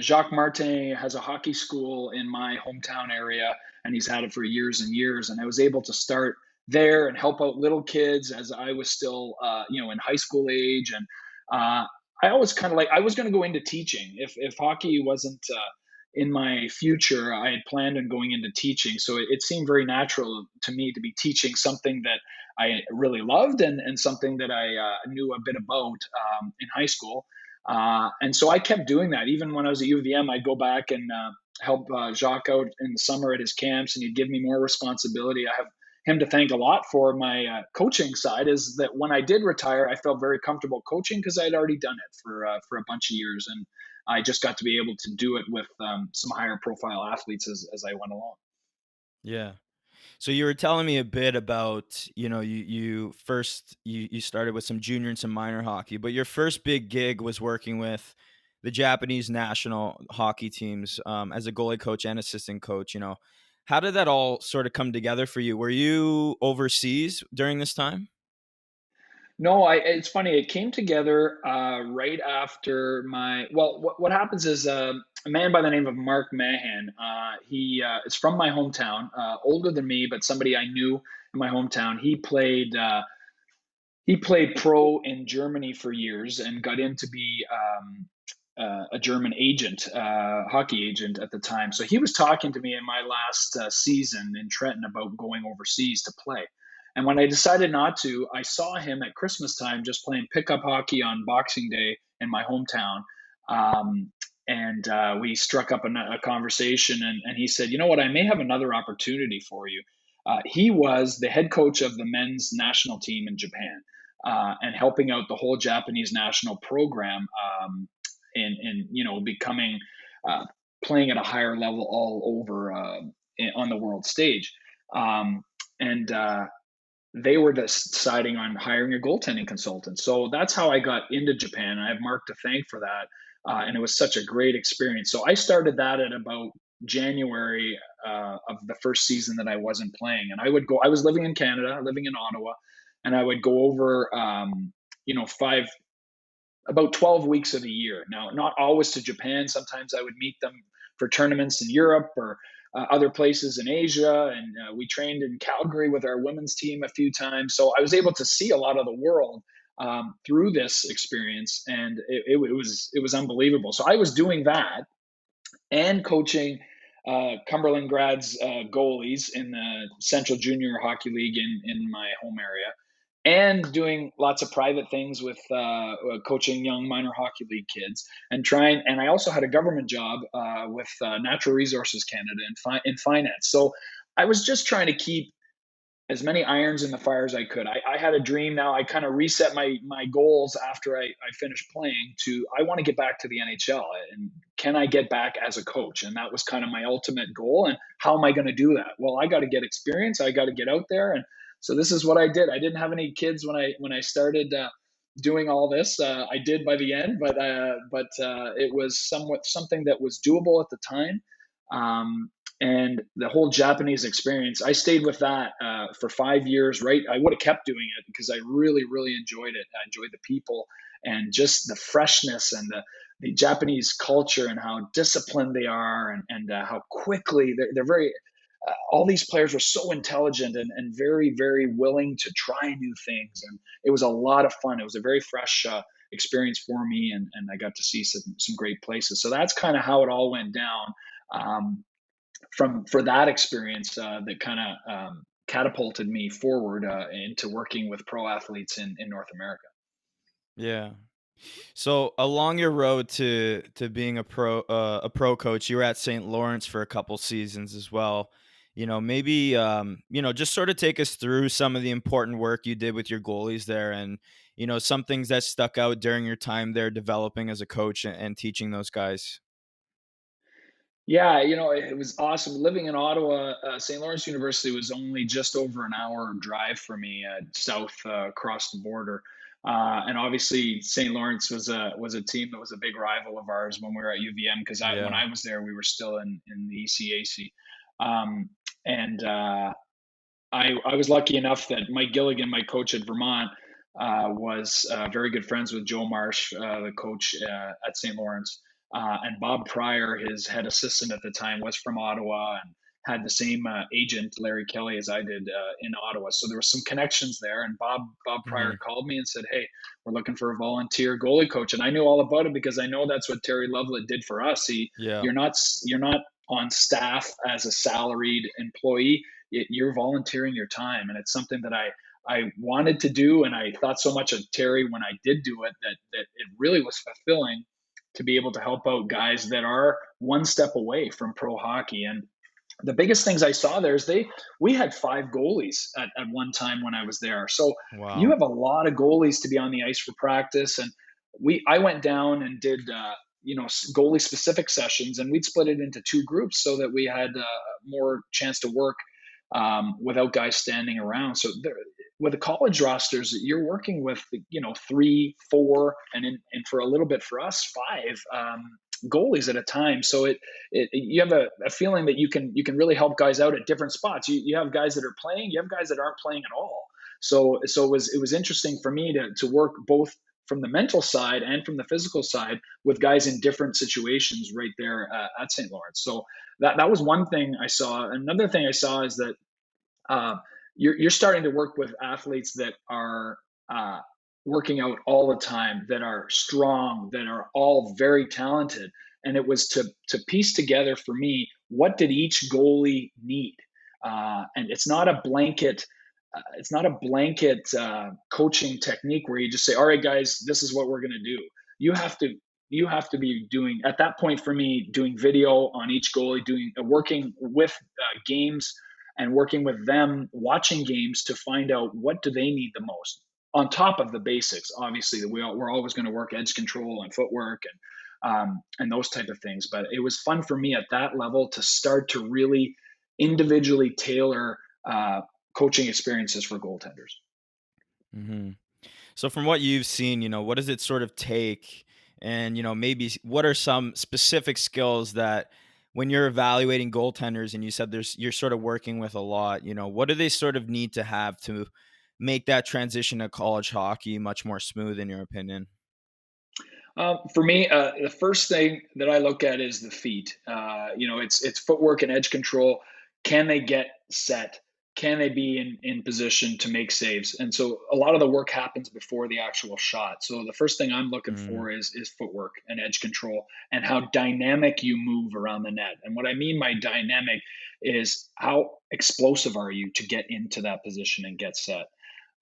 Jacques Martin has a hockey school in my hometown area, and he's had it for years and years. And I was able to start there and help out little kids as I was still, in high school age. And I always kind of like I was going to go into teaching if hockey wasn't in my future. I had planned on going into teaching, so it seemed very natural to me to be teaching something that I really loved and something that I knew a bit about in high school. And so I kept doing that. Even when I was at U of M, I'd go back and help Jacques out in the summer at his camps, and he'd give me more responsibility. I have him to thank a lot for my coaching side. Is that when I did retire, I felt very comfortable coaching because I'd already done it for a bunch of years, and I just got to be able to do it with some higher profile athletes as I went along. Yeah. So you were telling me a bit about, you first you started with some junior and some minor hockey, but your first big gig was working with the Japanese national hockey teams, as a goalie coach and assistant coach. How did that all sort of come together for you? Were you overseas during this time? No, it's funny. It came together right after my. Well, what happens is a man by the name of Mark Mahan. He is from my hometown, older than me, but somebody I knew in my hometown. He played pro in Germany for years and got in to be a German agent, hockey agent at the time. So he was talking to me in my last season in Trenton about going overseas to play. And when I decided not to, I saw him at Christmas time just playing pickup hockey on Boxing Day in my hometown. And we struck up a conversation, and he said, "You know what? I may have another opportunity for you." He was the head coach of the men's national team in Japan, and helping out the whole Japanese national program, and becoming uh, playing at a higher level all over on the world stage. And they were deciding on hiring a goaltending consultant. So that's how I got into Japan. I have Mark to thank for that. And it was such a great experience. So I started that at about January of the first season that I wasn't playing. And I was living in Canada, living in Ottawa, and I would go over, about 12 weeks of the year. Now, not always to Japan. Sometimes I would meet them for tournaments in Europe or other places in Asia. And we trained in Calgary with our women's team a few times. So I was able to see a lot of the world through this experience, and it was unbelievable. So I was doing that and coaching Cumberland Grad's goalies in the Central Junior Hockey League in my home area, and doing lots of private things with coaching young minor hockey league kids, and I also had a government job with Natural Resources Canada in finance. So I was just trying to keep as many irons in the fire as I could. I had a dream. Now I kind of reset my goals after I finished playing to, I want to get back to the NHL, and can I get back as a coach? And that was kind of my ultimate goal. And how am I going to do that? Well, I got to get experience. I got to get out there. And so this is what I did. I didn't have any kids when I started doing all this. I did by the end, but it was somewhat something that was doable at the time. Um, and the whole Japanese experience, I stayed with that for 5 years. Right, I would have kept doing it because I really, really enjoyed it. I enjoyed the people and just the freshness and the Japanese culture and how disciplined they are, and how quickly they're very. All these players were so intelligent and very, very willing to try new things, and it was a lot of fun. It was a very fresh experience for me, and I got to see some great places. So that's kind of how it all went down. For that experience that kind of catapulted me forward into working with pro athletes in North America. Yeah. So along your road to being a pro coach, you were at St. Lawrence for a couple seasons as well. Maybe just sort of take us through some of the important work you did with your goalies there, and some things that stuck out during your time there developing as a coach and teaching those guys. Yeah, it was awesome living in Ottawa. St. Lawrence University was only just over an hour drive for me, south across the border. And obviously, St. Lawrence was a team that was a big rival of ours when we were at UVM, because when Yeah. I was there, we were still in the ECAC. Um, and I was lucky enough that Mike Gilligan, my coach at Vermont, was very good friends with Joe Marsh, the coach at St. Lawrence. And Bob Pryor, his head assistant at the time, was from Ottawa and had the same agent, Larry Kelly, as I did in Ottawa. So there were some connections there. And Bob Pryor Hmm. called me and said, "Hey, we're looking for a volunteer goalie coach." And I knew all about it because I know that's what Terry Lovelet did for us. Yeah. You're not on staff as a salaried employee. You're volunteering your time, and it's something that I wanted to do, and I thought so much of Terry when I did do it that it really was fulfilling to be able to help out guys that are one step away from pro hockey. And the biggest things I saw there is we had 5 goalies at one time when I was there. So you Wow. have a lot of goalies to be on the ice for practice, and I went down and did goalie specific sessions, and we'd split it into 2 groups so that we had more chance to work without guys standing around. So with the college rosters, you're working with 3, 4, and for a little bit for us 5 goalies at a time. So you have a feeling that you can really help guys out at different spots. You have guys that are playing, you have guys that aren't playing at all. So it was interesting for me to work both from the mental side and from the physical side with guys in different situations right there at St. Lawrence. So that was one thing I saw. Another thing I saw is that uh, you're starting to work with athletes that are uh, working out all the time, that are strong, that are all very talented. And it was to piece together for me, what did each goalie need? And it's not a blanket coaching technique where you just say, "All right, guys, this is what we're going to do." You have to you have to be doing, at that point for me, doing video on each goalie, doing working with games and working with them, watching games to find out what do they need the most. On top of the basics, obviously, that we're always going to work edge control and footwork and those type of things. But it was fun for me at that level to start to really individually tailor coaching experiences for goaltenders. Hmm. So from what you've seen, what does it sort of take? And, maybe what are some specific skills that when you're evaluating goaltenders and you said you're sort of working with a lot, what do they sort of need to have to make that transition to college hockey much more smooth in your opinion? For me, the first thing that I look at is the feet. It's footwork and edge control. Can they get set? Can they be in position to make saves? And so a lot of the work happens before the actual shot. So the first thing I'm looking Mm, for is footwork and edge control and how dynamic you move around the net. And what I mean by dynamic is how explosive are you to get into that position and get set.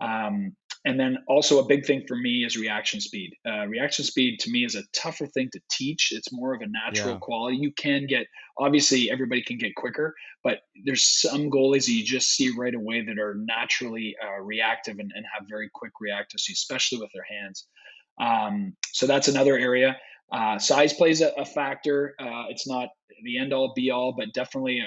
Um, and then also a big thing for me is reaction speed. Reaction speed to me is a tougher thing to teach. It's more of a natural yeah. quality. You can get, obviously everybody can get quicker, but there's some goalies that you just see right away that are naturally reactive and have very quick reactive speed, especially with their hands. So that's another area. Size plays a factor. It's not the end all be all, but definitely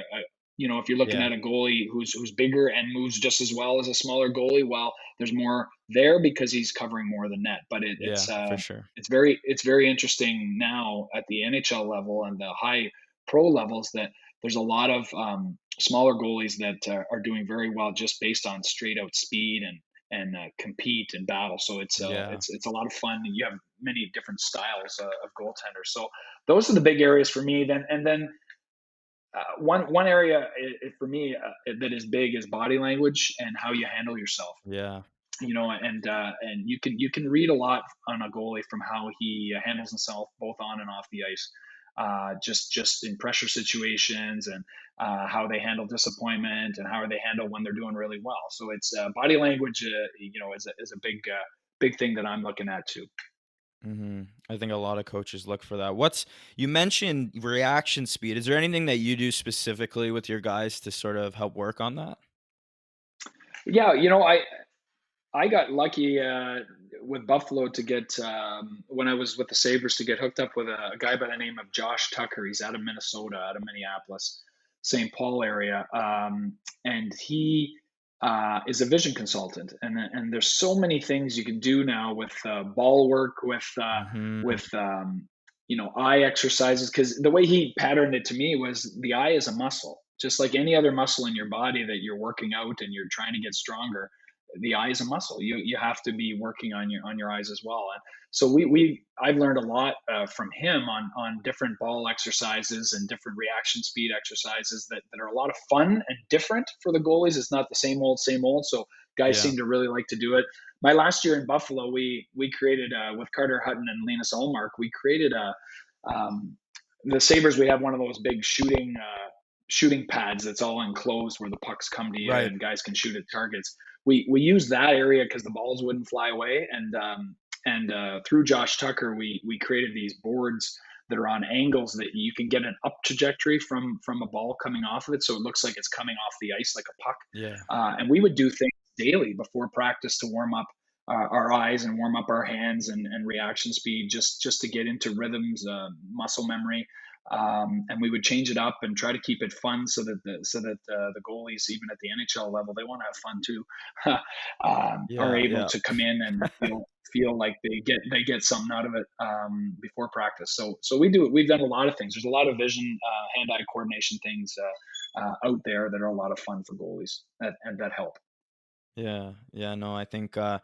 if you're looking Yeah. at a goalie who's bigger and moves just as well as a smaller goalie, well, there's more there because he's covering more of the net. But Yeah, for sure. it's very interesting now at the NHL level and the high pro levels that there's a lot of smaller goalies that are doing very well just based on straight out speed and compete and battle. So it's Yeah. it's it's a lot of fun. You have many different styles of goaltenders. So those are the big areas for me. Then one area for me that is big is body language and how you handle yourself. Yeah. And you can read a lot on a goalie from how he handles himself both on and off the ice. just in pressure situations, and how they handle disappointment, and how they handle when they're doing really well. So it's body language, is a big thing that I'm looking at too. I think a lot of coaches look for that. You mentioned reaction speed. Is there anything that you do specifically with your guys to sort of help work on that? Yeah, I got lucky with Buffalo to get when I was with the Sabres to get hooked up with a guy by the name of Josh Tucker. He's out of Minnesota, out of Minneapolis, St. Paul area, and he is a vision consultant. And there's so many things you can do now with ball work, Hmm. with eye exercises. Because the way he patterned it to me was the eye is a muscle, just like any other muscle in your body that you're working out and you're trying to get stronger. The eye is a muscle. You have to be working on your eyes as well. And so I've learned a lot from him on different ball exercises and different reaction speed exercises that are a lot of fun and different for the goalies. It's not the same old same old. So guys Yeah. seem to really like to do it. My last year in Buffalo, we created with Carter Hutton and Linus Olmark, we created the Sabres. We have one of those big shooting pads that's all enclosed where the pucks come to you Right. and guys can shoot at targets. We use that area because the balls wouldn't fly away, and through Josh Tucker, we created these boards that are on angles that you can get an up trajectory from a ball coming off of it, so it looks like it's coming off the ice like a puck. Yeah. And we would do things daily before practice to warm up our eyes and warm up our hands and reaction speed, just to get into rhythms, muscle memory. And we would change it up and try to keep it fun, so that the goalies, even at the NHL level, they want to have fun too, are Yeah. able Yeah. to come in and feel like they get something out of it before practice. So we've done a lot of things. There's a lot of vision, hand-eye coordination things out there that are a lot of fun for goalies and that help. Yeah, yeah, no, I think the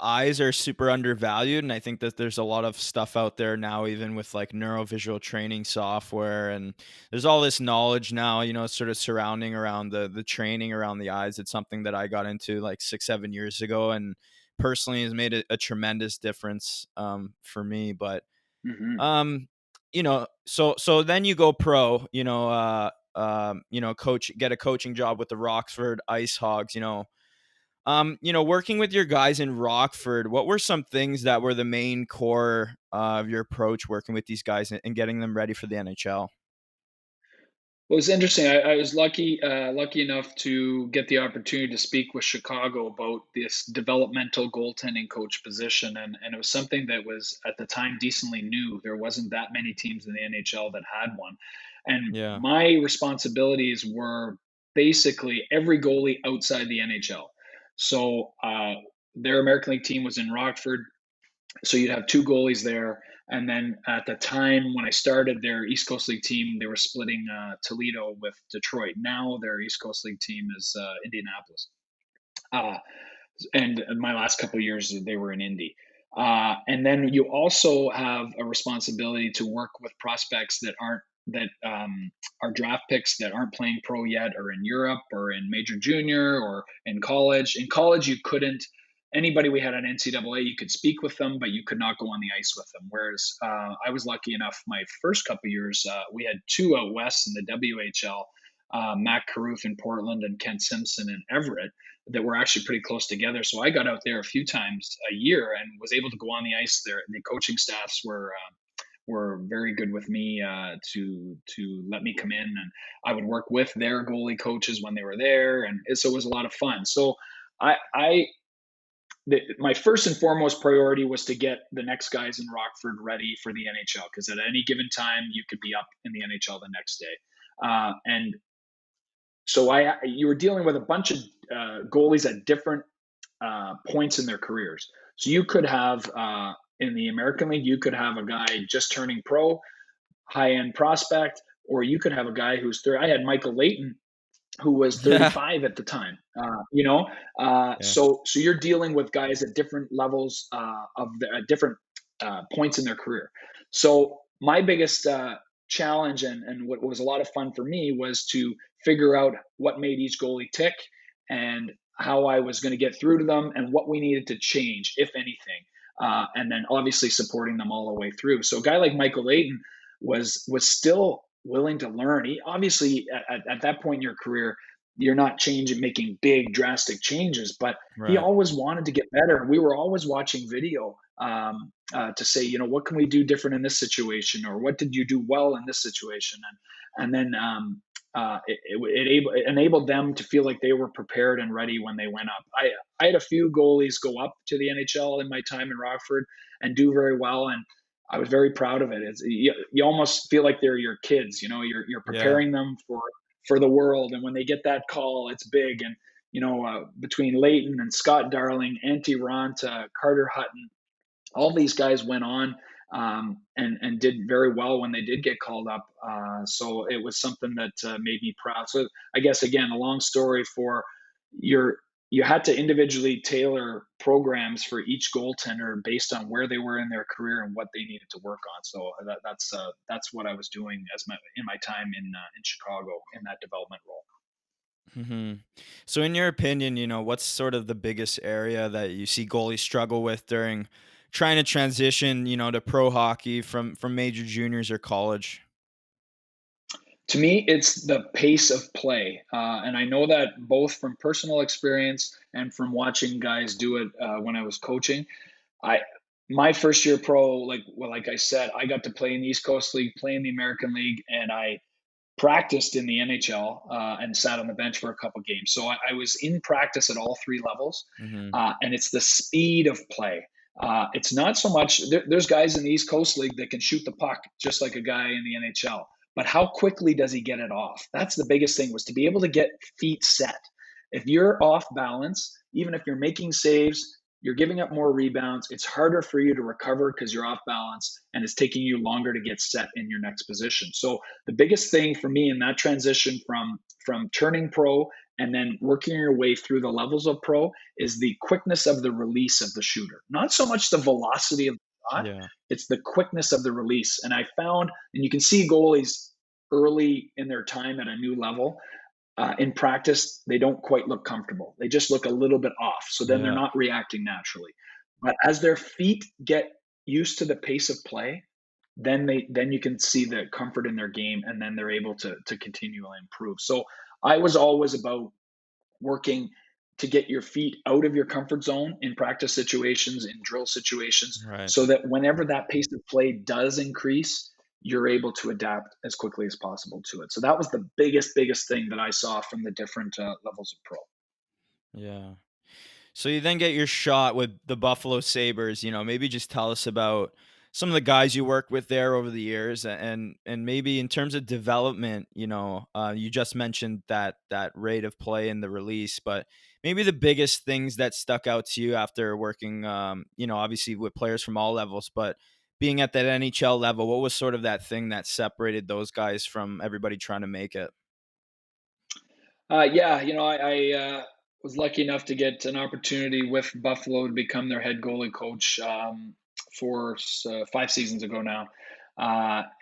eyes are super undervalued, and I think that there's a lot of stuff out there now, even with like neurovisual training software, and there's all this knowledge now, sort of surrounding around the training around the eyes. It's something that I got into like 6, 7 years ago, and personally has made a tremendous difference for me. But Hmm. um, so then you go pro, get a coaching job with the Rockford Ice Hogs, working with your guys in Rockford, what were some things that were the main core of your approach working with these guys and getting them ready for the NHL? Well, it's interesting. I was lucky enough to get the opportunity to speak with Chicago about this developmental goaltending coach position, and it was something that was at the time decently new. There wasn't that many teams in the NHL that had one, and Yeah. my responsibilities were basically every goalie outside the NHL. So their American League team was in Rockford, so you'd have two goalies there. And then at the time when I started their East Coast League team, they were splitting Toledo with Detroit. Now their East Coast League team is Indianapolis. Uh, and my last couple of years, they were in Indy. And then you also have a responsibility to work with prospects that are draft picks that aren't playing pro yet, or in Europe, or in major junior, or in college. In college, you couldn't. Anybody we had on NCAA, you could speak with them, but you could not go on the ice with them. Whereas I was lucky enough, my first couple of years, we had two out west in the WHL, Matt Caruth in Portland and Kent Simpson in Everett, that were actually pretty close together. So I got out there a few times a year and was able to go on the ice there. The coaching staffs were very good with me to let me come in, and I would work with their goalie coaches when they were there, and so it was a lot of fun. So I my first and foremost priority was to get the next guys in Rockford ready for the NHL, because at any given time you could be up in the NHL the next day. And so you were dealing with a bunch of goalies at different points in their careers. So you could have in the American League, you could have a guy just turning pro, high end prospect, or you could have a guy who's 30. I had Michael Layton, who was Yeah. 35 at the time. Yeah. So you're dealing with guys at different levels at different points in their career. So my biggest challenge, and what was a lot of fun for me, was to figure out what made each goalie tick, and how I was going to get through to them, and what we needed to change, if anything. And then obviously supporting them all the way through. So a guy like Michael Layton, was still willing to learn. He obviously at that point in your career, you're not making big drastic changes, but he Right. always wanted to get better. We were always watching video to say, what can we do different in this situation, or what did you do well in this situation, and then it enabled them to feel like they were prepared and ready when they went up. I had a few goalies go up to the NHL in my time in Rockford and do very well, and I was very proud of it. You almost feel like they're your kids. You're Yeah. preparing them for the world, and when they get that call, it's big. And between Leighton and Scott Darling, Antti Ranta, Carter Hutton, all these guys went on and did very well when they did get called up. So it was something that made me proud. So I guess, again, a long story for your you had to individually tailor programs for each goaltender based on where they were in their career and what they needed to work on. So that's what I was doing in my time in Chicago in that development role. hmm So, in your opinion, what's sort of the biggest area that you see goalies struggle with during trying to transition, to pro hockey from major juniors or college? To me, it's the pace of play. And I know that both from personal experience and from watching guys do it when I was coaching. I My first year pro, like I said, I got to play in the East Coast League, play in the American League, and I practiced in the NHL and sat on the bench for a couple games. So I was in practice at all three levels, hmm and it's the speed of play. It's not so much. There's guys in the East Coast League that can shoot the puck just like a guy in the NHL, but how quickly does he get it off? That's the biggest thing, was to be able to get feet set. If you're off balance, even if you're making saves, you're giving up more rebounds. It's harder for you to recover because you're off balance, and it's taking you longer to get set in your next position. So the biggest thing for me in that transition from turning pro and then working your way through the levels of pro is the quickness of the release of the shooter. Not so much the velocity of the shot, Yeah. it's the quickness of the release. And I found, and you can see goalies early in their time at a new level, in practice, they don't quite look comfortable. They just look a little bit off. So then they're Yeah. not reacting naturally. But as their feet get used to the pace of play, then you can see the comfort in their game, and then they're able to continually improve. So I was always about working to get your feet out of your comfort zone in practice situations, in drill situations, Right. so that whenever that pace of play does increase, you're able to adapt as quickly as possible to it. So that was the biggest thing that I saw from the different levels of pro. Yeah. So you then get your shot with the Buffalo Sabres. Maybe just tell us about some of the guys you worked with there over the years, and maybe in terms of development. You just mentioned that rate of play and the release, but maybe the biggest things that stuck out to you after working, obviously with players from all levels, but being at that NHL level, what was sort of that thing that separated those guys from everybody trying to make it? Yeah, I was lucky enough to get an opportunity with Buffalo to become their head goalie coach for 5 seasons ago now,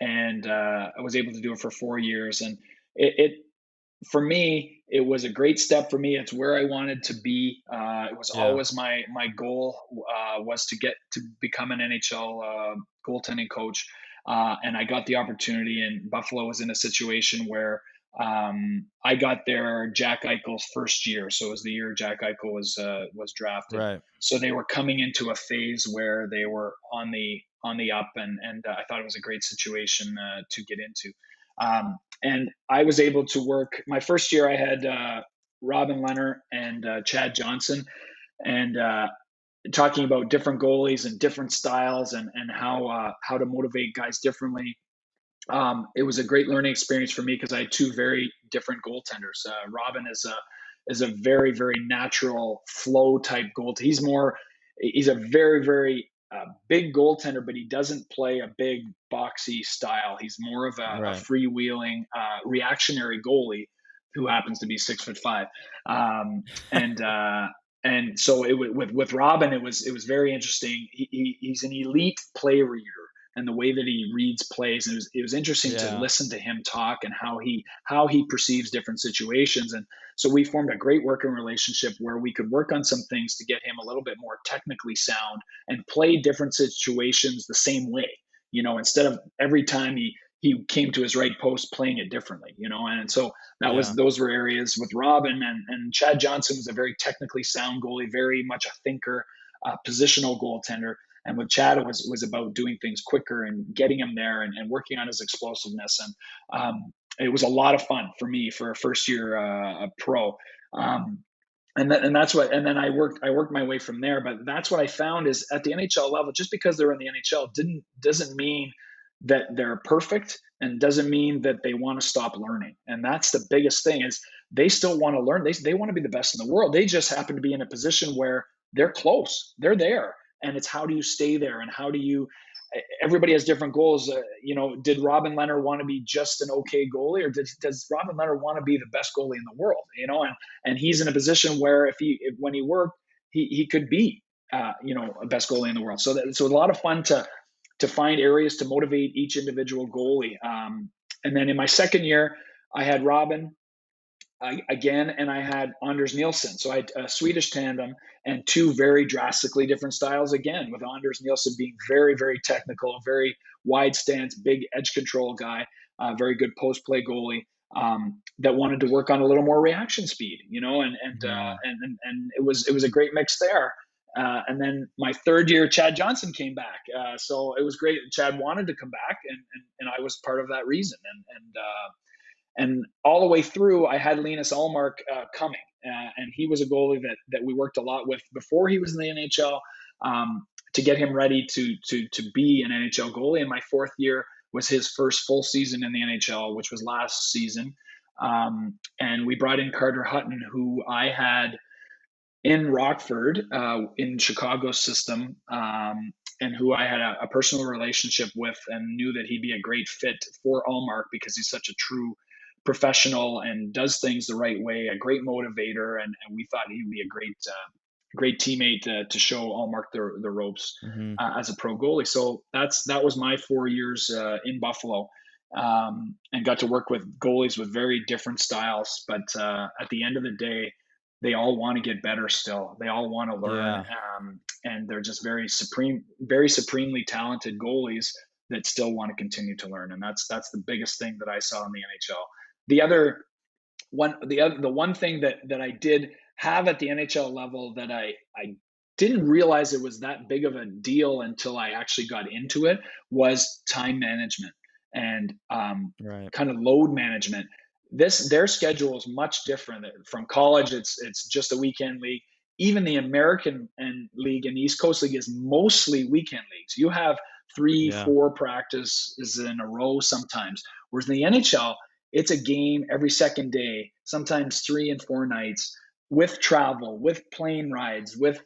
and I was able to do it for 4 years. And it for me, it was a great step for me. It's where I wanted to be. It was Yeah. always my goal was to get to become an NHL goaltending coach, and I got the opportunity. And Buffalo was in a situation where I got there Jack Eichel's first year, so it was the year Jack Eichel was drafted. Right. So they were coming into a phase where they were on the up, and I thought it was a great situation to get into. And I was able to work. My first year, I had Robin Leonard and Chad Johnson, and talking about different goalies and different styles, and how to motivate guys differently. It was a great learning experience for me because I had two very different goaltenders. Robin is a very natural flow type goal. He's a very big goaltender, but he doesn't play a big boxy style. He's more of a Right. freewheeling reactionary goalie who happens to be 6'5". Um, and so with Robin, it was very interesting. He's an elite play reader, and the way that he reads plays. And it was interesting to Yeah. listen to him talk and how he perceives different situations. And so we formed a great working relationship where we could work on some things to get him a little bit more technically sound and play different situations the same way. Instead of every time he came to his right post playing it differently, and so Yeah. those were areas with Robin, and Chad Johnson was a very technically sound goalie, very much a thinker, positional goaltender. And with Chad, it was about doing things quicker and getting him there, and working on his explosiveness. And it was a lot of fun for me for a first year pro. Um, and that's what, and then I worked my way from there. But that's what I found is at the NHL level, just because they're in the NHL doesn't mean that they're perfect, and doesn't mean that they want to stop learning. And that's the biggest thing, is they still want to learn. They want to be the best in the world. They just happen to be in a position where they're close. They're there. And it's, how do you stay there, and how do you, everybody has different goals. Did Robin Leonard want to be just an okay goalie, or does Robin Leonard want to be the best goalie in the world? And he's in a position where when he worked, he could be, a best goalie in the world. So a lot of fun to find areas to motivate each individual goalie. And then in my second year, I had Robin again, and I had Anders Nielsen. So I had a Swedish tandem, and two very drastically different styles again, with Anders Nielsen being very, very technical, very wide stance, big edge control guy, very good post play goalie, that wanted to work on a little more reaction speed, Yeah. and it was a great mix there. And then my third year, Chad Johnson came back, so it was great. Chad wanted to come back, and I was part of that reason, and all the way through, I had Linus Ullmark coming, and he was a goalie that we worked a lot with before he was in the NHL, to get him ready to be an NHL goalie. And my fourth year was his first full season in the NHL, which was last season. And we brought in Carter Hutton, who I had in Rockford, in Chicago's system, and who I had a personal relationship with, and knew that he'd be a great fit for Ullmark, because he's such a true professional and does things the right way, a great motivator, and we thought he'd be a great teammate to show Ullmark the ropes Hmm. as a pro goalie. So that was my 4 years in Buffalo, and got to work with goalies with very different styles. But at the end of the day, they all want to get better still. They all want to learn, Yeah. and they're just very supremely talented goalies that still want to continue to learn. And that's the biggest thing that I saw in the NHL. The one thing that I did have at the NHL level that I didn't realize it was that big of a deal until I actually got into it, was time management and Right. kind of load management. Their schedule is much different from college. It's just a weekend league. Even the American league and the East Coast League is mostly weekend leagues. You have three, Yeah. 4 practices in a row sometimes. Whereas in the NHL, it's a game every second day, sometimes 3 and 4 nights, with travel, with plane rides, with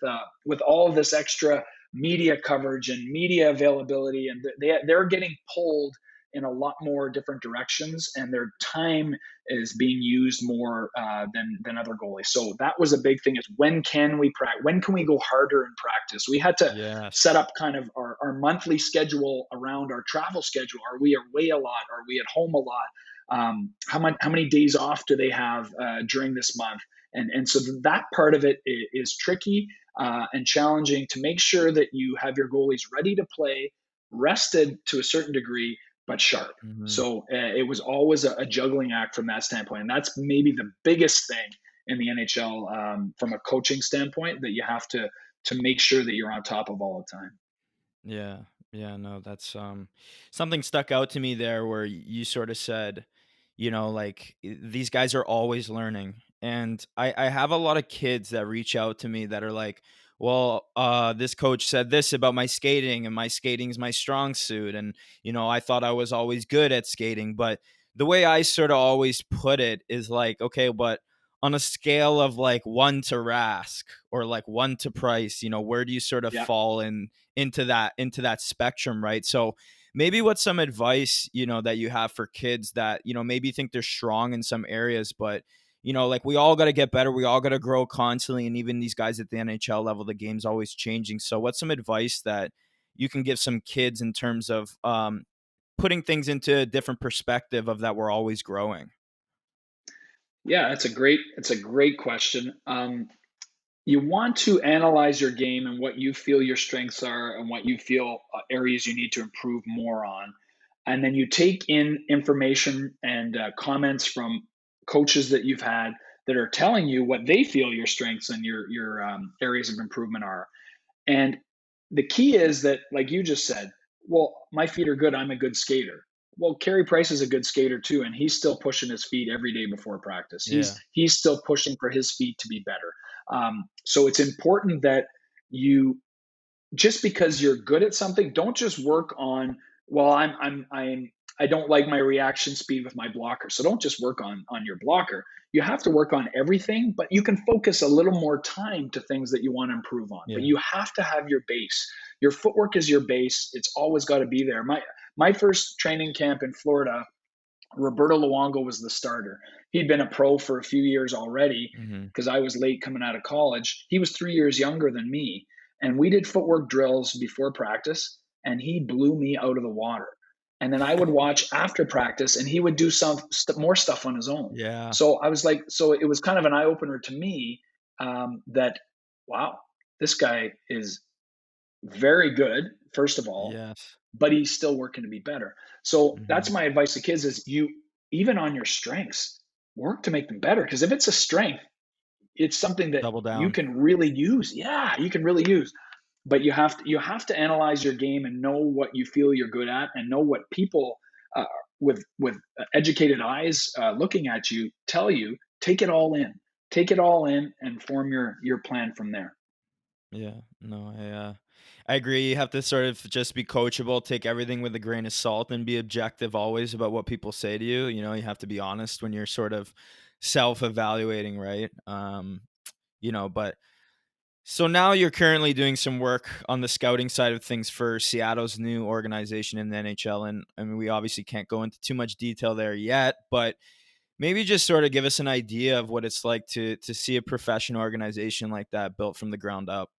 all of this extra media coverage and media availability, and they're getting pulled in a lot more different directions, and their time is being used more than other goalies. So that was a big thing: is when can we practice? When can we go harder in practice? We had to set Yes. up kind of our monthly schedule around our travel schedule. Are we away a lot? Are we at home a lot? How many days off do they have during this month? And so that part of it is tricky and challenging, to make sure that you have your goalies ready to play, rested to a certain degree, but sharp. Hmm. So it was always a juggling act from that standpoint, and that's maybe the biggest thing in the NHL, from a coaching standpoint, that you have to make sure that you're on top of all the time. Yeah. Yeah. No, that's something stuck out to me there where you sort of said, like these guys are always learning. And I have a lot of kids that reach out to me that are like, well, this coach said this about my skating, and my skating's my strong suit. And, I thought I was always good at skating. But the way I sort of always put it is like, okay, but on a scale of like 1 to Rask or like 1 to Price, where do you sort of Yeah. fall into that spectrum, right? So maybe what's some advice, that you have for kids that, maybe think they're strong in some areas, but like we all got to get better. We all got to grow constantly. And even these guys at the NHL level, the game's always changing. So what's some advice that you can give some kids in terms of putting things into a different perspective of that we're always growing? Yeah, it's a great question. You want to analyze your game and what you feel your strengths are, and what you feel areas you need to improve more on. and then you take in information and comments from coaches that you've had that are telling you what they feel your strengths and your areas of improvement are. And the key is that, like you just said, well, my feet are good, I'm a good skater. Well, Carey Price is a good skater too, and he's still pushing his feet every day before practice. Yeah. He's still pushing for his feet to be better. So it's important that you, just because you're good at something, don't just work on, well, I don't like my reaction speed with my blocker. So don't just work on your blocker. You have to work on everything, but you can focus a little more time to things that you want to improve on. Yeah. But you have to have your base. Your footwork is your base. It's always got to be there. My first training camp in Florida, Roberto Luongo was the starter. He'd been a pro for a few years already because I was late coming out of college. He was 3 years younger than me. And we did footwork drills before practice, and he blew me out of the water. And then I would watch after practice, and he would do more stuff on his own. Yeah. So I was like, so it was kind of an eye opener to me that, wow, this guy is very good, first of all, Yes. but he's still working to be better. So that's my advice to kids is, you, even on your strengths, work to make them better. Because if it's a strength, it's something that Double you down. can really use. Yeah, you can really use. But you have to analyze your game and know what you feel you're good at, and know what people with educated eyes looking at you tell you. Take it all in. Take it all in and form your plan from there. Yeah. No, I agree. You have to sort of just be coachable, take everything with a grain of salt, and be objective always about what people say to you. You have to be honest when you're sort of self-evaluating, right? But so now you're currently doing some work on the scouting side of things for Seattle's new organization in the NHL. And I mean, we obviously can't go into too much detail there yet, but maybe just sort of give us an idea of what it's like to see a professional organization like that built from the ground up.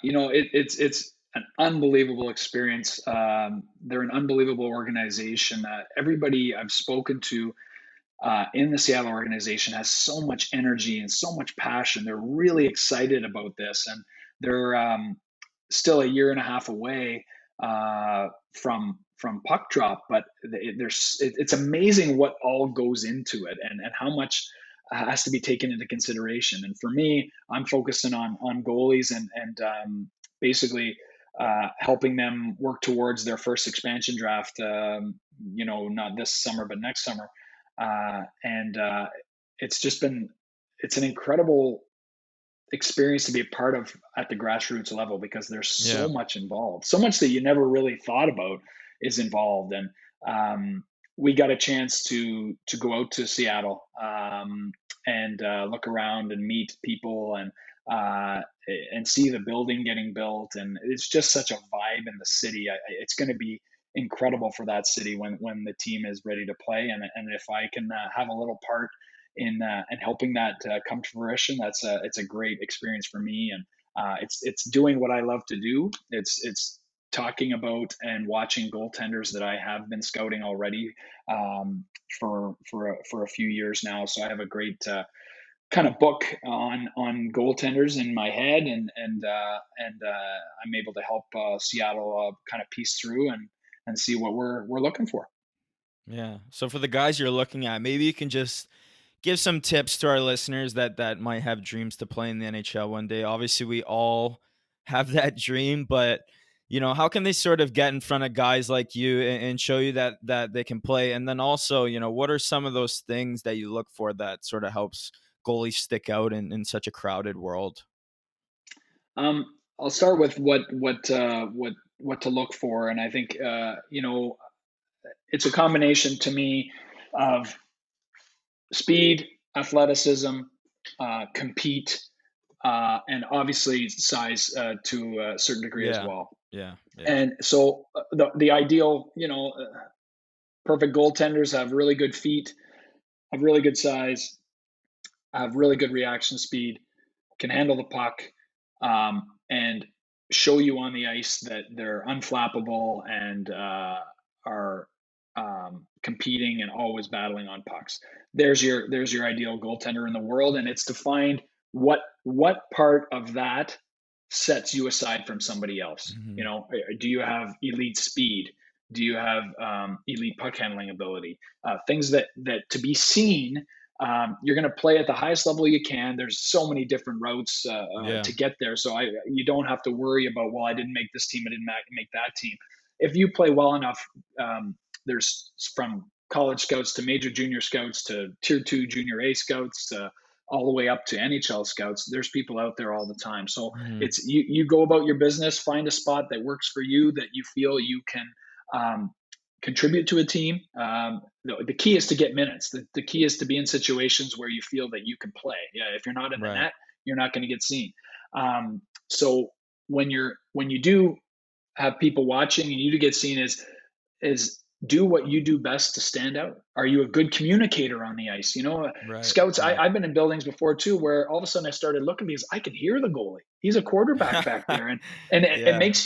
It's an unbelievable experience. They're an unbelievable organization. Everybody I've spoken to in the Seattle organization has so much energy and so much passion. They're really excited about this, and they're still a year and a half away from puck drop. But it's amazing what all goes into it, and how much has to be taken into consideration. And for me, I'm focusing on goalies and basically helping them work towards their first expansion draft. Not this summer, but next summer. And it's an incredible experience to be a part of at the grassroots level, because there's so Yeah. much involved, so much that you never really thought about is involved. And we got a chance to go out to Seattle and look around and meet people and see the building getting built. And it's just such a vibe in the city. It's going to be incredible for that city when the team is ready to play. And if I can have a little part in helping that come to fruition, it's a great experience for me. And it's doing what I love to do. It's talking about and watching goaltenders that I have been scouting already for a few years now. So I have a great kind of book on goaltenders in my head, and I'm able to help Seattle kind of piece through and see what we're looking for. Yeah. So for the guys you're looking at, maybe you can just give some tips to our listeners that might have dreams to play in the NHL one day. Obviously, we all have that dream, but how can they sort of get in front of guys like you and show you that they can play? And then also, what are some of those things that you look for that sort of helps goalies stick out in such a crowded world? I'll start with what to look for, and I think it's a combination to me of speed, athleticism, compete, and obviously size to a certain degree as Yeah. well. Yeah. And so the ideal, perfect goaltenders have really good feet, have really good size, have really good reaction speed, can handle the puck, and show you on the ice that they're unflappable and are competing and always battling on pucks. There's your ideal goaltender in the world, and it's to find what part of that sets you aside from somebody else. Mhm. Do you have elite speed? Do you have elite puck handling ability? Things that to be seen. You're going to play at the highest level you can. There's so many different routes Yeah. to get there, so you don't have to worry about, well, I didn't make this team, I didn't make that team. If you play well enough, there's from college scouts to major junior scouts to tier 2 junior A scouts to all the way up to NHL scouts. There's people out there all the time. So Mhm. it's you go about your business, find a spot that works for you, that you feel you can contribute to a team. The key is to get minutes. The key is to be in situations where you feel that you can play. Yeah, if you're not in the Right. net, you're not going to get seen. So when you do have people watching and you do get seen, is do what you do best to stand out. Are you a good communicator on the ice? Right. Scouts, Right. I've been in buildings before too, where all of a sudden I started looking because I could hear the goalie. He's a quarterback back there. And it Yeah. makes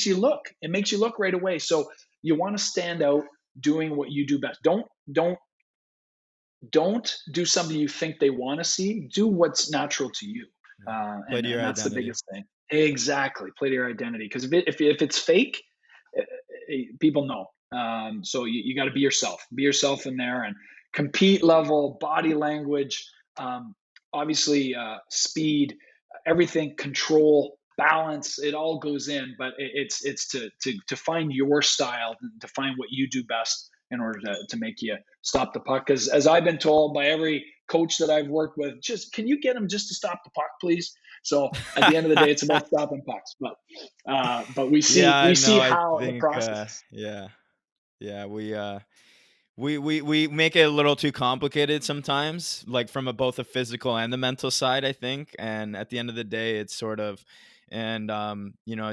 you look right away. So you want to stand out doing what you do best. Don't do something you think they want to see. Do what's natural to you. Play to your And that's the identity. biggest thing. Exactly. Play to your identity. Because if it's fake, people know. So you got to be yourself. Be yourself in there and compete level, body language, obviously speed, everything, control, balance. It all goes in, but it's to find your style, to find what you do best in order to make you stop the puck. Because as I've been told by every coach that I've worked with, just can you get them just to stop the puck, please? So at the end of the day, it's about stopping pucks. But we see Yeah, we see no, I how the think process is. yeah. Yeah, we make it a little too complicated sometimes, like from both a physical and the mental side, I think. And at the end of the day, it's sort of, and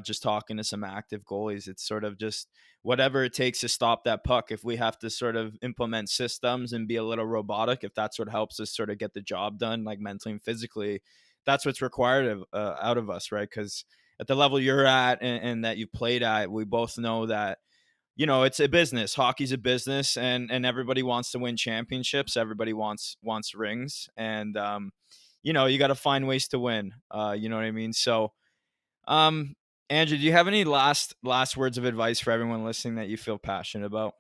just talking to some active goalies, it's sort of just whatever it takes to stop that puck. If we have to sort of implement systems and be a little robotic, if that's what helps us sort of get the job done, like mentally and physically, that's what's required out of us, right? Because at the level you're at and that you've played at, we both know that it's a business. Hockey's a business, and everybody wants to win championships. Everybody wants rings, and you got to find ways to win. You know what I mean? So, um, Andrew, do you have any last words of advice for everyone listening that you feel passionate about?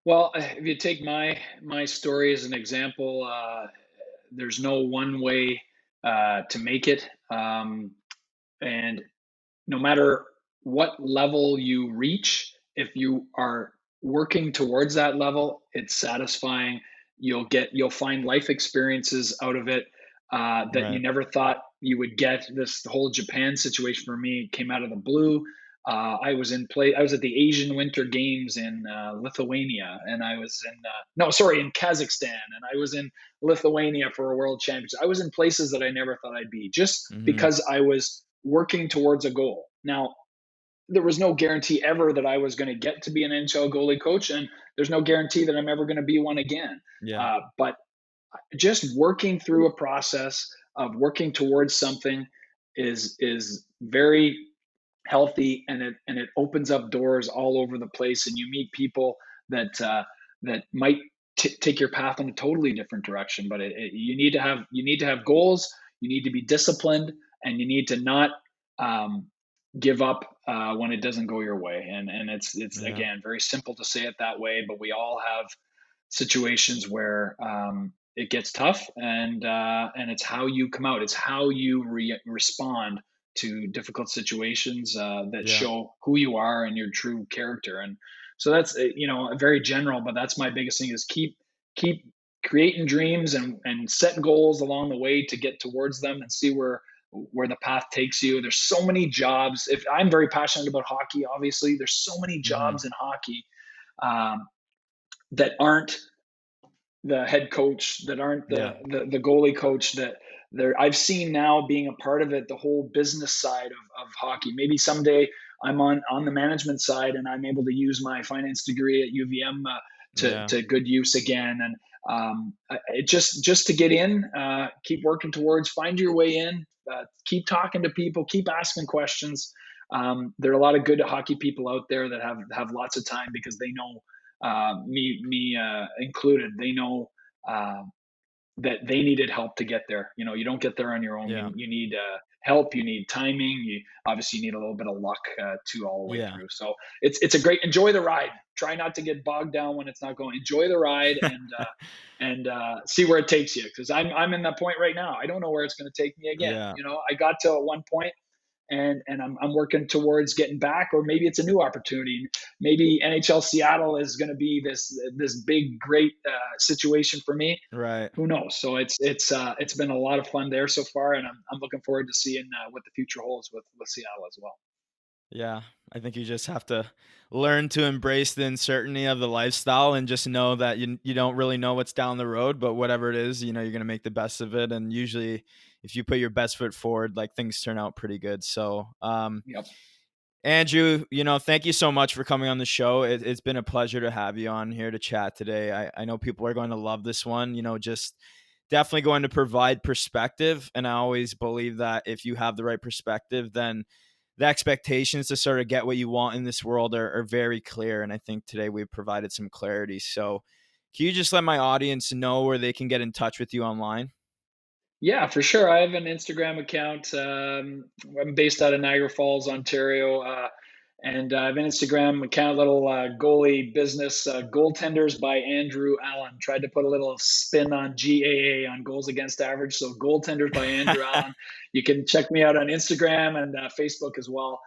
Well, if you take my story as an example, there's no one way to make it, and no matter what level you reach, if you are working towards that level, it's satisfying. You'll find life experiences out of it that you Right. never thought you would get. This the whole Japan situation for me came out of the blue. I was at the Asian Winter Games in Lithuania, and I was in no, sorry, in Kazakhstan, and I was in Lithuania for a World Championship. I was in places that I never thought I'd be, just Hmm. because I was working towards a goal. Now, there was no guarantee ever that I was going to get to be an NHL goalie coach, and there's no guarantee that I'm ever going to be one again. Yeah. But just working through a process of working towards something is very healthy, and it opens up doors all over the place, and you meet people that might take your path in a totally different direction. But you need to have goals. You need to be disciplined, and you need to not um, give up when it doesn't go your way. And it's Yeah. again very simple to say it that way, but we all have situations where it gets tough, and it's how you come out. It's how you respond to difficult situations that Yeah. show who you are and your true character. And so that's very general, but that's my biggest thing is keep creating dreams and set goals along the way to get towards them and see where the path takes you. There's so many jobs. If I'm very passionate about hockey, obviously there's so many Hmm. jobs in hockey um, that aren't the head coach, that aren't Yeah. the goalie coach, that there I've seen now being a part of it, the whole business side of hockey. Maybe someday I'm on the management side and I'm able to use my finance degree at UVM Yeah. to good use again. And it just to get in, keep working towards, find your way in, keep talking to people, keep asking questions. There are a lot of good hockey people out there that have lots of time because they know me included. They know uh, that they needed help to get there. You don't get there on your own. Yeah. You need help. You need timing. You obviously need a little bit of luck to all the way Yeah. through. So it's a great, enjoy the ride. Try not to get bogged down when it's not going. Enjoy the ride and see where it takes you. Because I'm in that point right now. I don't know where it's going to take me again. Yeah. I got to at one point, and I'm working towards getting back, or maybe it's a new opportunity. Maybe NHL Seattle is going to be this big, great situation for me. Right. Who knows? So it's been a lot of fun there so far, and I'm looking forward to seeing what the future holds with Seattle as well. Yeah, I think you just have to learn to embrace the uncertainty of the lifestyle and just know that you don't really know what's down the road, but whatever it is, you're going to make the best of it. And usually if you put your best foot forward, like, things turn out pretty good. So, Yep. Andrew, thank you so much for coming on the show. It's been a pleasure to have you on here to chat today. I know people are going to love this one, just definitely going to provide perspective. And I always believe that if you have the right perspective, then the expectations to sort of get what you want in this world are very clear. And I think today we've provided some clarity. So can you just let my audience know where they can get in touch with you online? Yeah, for sure. I have an Instagram account. I'm based out of Niagara Falls, Ontario. And I have an Instagram account, little goalie business, Goaltenders by Andrew Allen. Tried to put a little spin on GAA, on goals against average. So Goaltenders by Andrew Allen. You can check me out on Instagram and Facebook as well.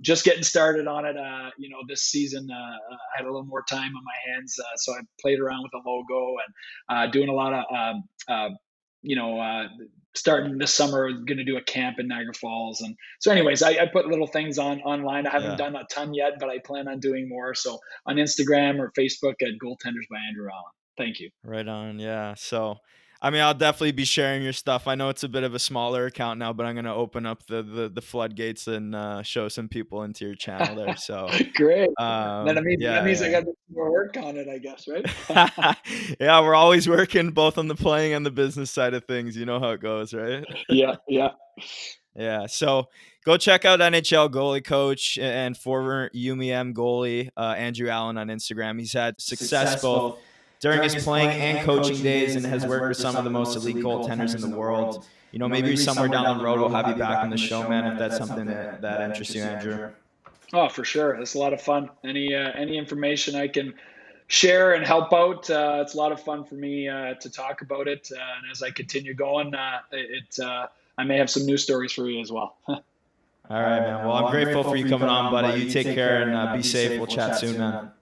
Just getting started on it. This season I had a little more time on my hands, so I played around with the logo and doing a lot of starting this summer, going to do a camp in Niagara Falls. And so anyways, I put little things online. I haven't done a ton yet, but I plan on doing more. So on Instagram or Facebook at Goaltenders by Andrew Allen. Thank you. Right on. Yeah. So, I'll definitely be sharing your stuff. I know it's a bit of a smaller account now, but I'm going to open up the floodgates and show some people into your channel there. So great. That means I got to do more work on it, I guess, right? Yeah, we're always working both on the playing and the business side of things. You know how it goes, right? Yeah. Yeah. So go check out NHL Goalie Coach and former UMEM goalie Andrew Allen on Instagram. He's had success both during his playing and coaching days, and has worked with some of the most elite goaltenders in the world. Maybe somewhere down the road we'll have you back on the show, man, if that's something that interests you, Andrew. Oh, for sure. It's a lot of fun. Any information I can share and help out, it's a lot of fun for me to talk about it. And as I continue going, I may have some news stories for you as well. All right, man. Well, I'm grateful for you coming on, buddy. You take care and be safe. We'll chat soon, man.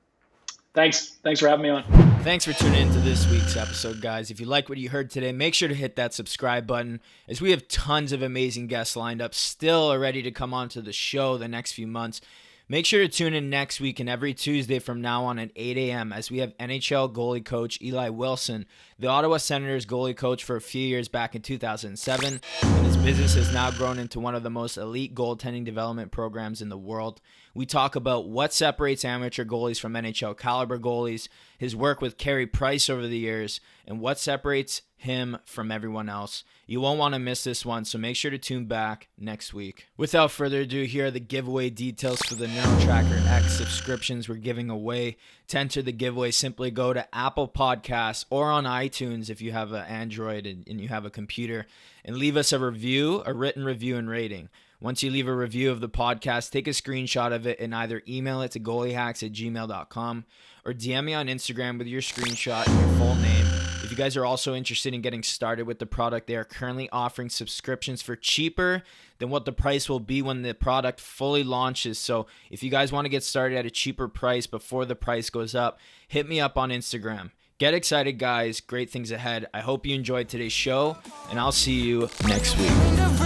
Thanks for having me on. Thanks for tuning into this week's episode, guys. If you like what you heard today, make sure to hit that subscribe button, as we have tons of amazing guests lined up, still are ready to come onto the show the next few months. Make sure to tune in next week and every Tuesday from now on at 8 a.m. as we have NHL goalie coach Eli Wilson, the Ottawa Senators goalie coach for a few years back in 2007, and his business has now grown into one of the most elite goaltending development programs in the world. We talk about what separates amateur goalies from NHL caliber goalies, his work with Carey Price over the years, and what separates him from everyone else. You won't want to miss this one, so make sure to tune back next week. Without further ado, here are the giveaway details for the NeuroTracker X subscriptions we're giving away. To enter the giveaway, simply go to Apple Podcasts or on iTunes if you have an Android and you have a computer, and leave us a review, a written review and rating. Once you leave a review of the podcast, take a screenshot of it and either email it to goaliehacks@gmail.com or DM me on Instagram with your screenshot and your full name. If you guys are also interested in getting started with the product, they are currently offering subscriptions for cheaper than what the price will be when the product fully launches. So if you guys want to get started at a cheaper price before the price goes up, hit me up on Instagram. Get excited, guys. Great things ahead. I hope you enjoyed today's show, and I'll see you next week.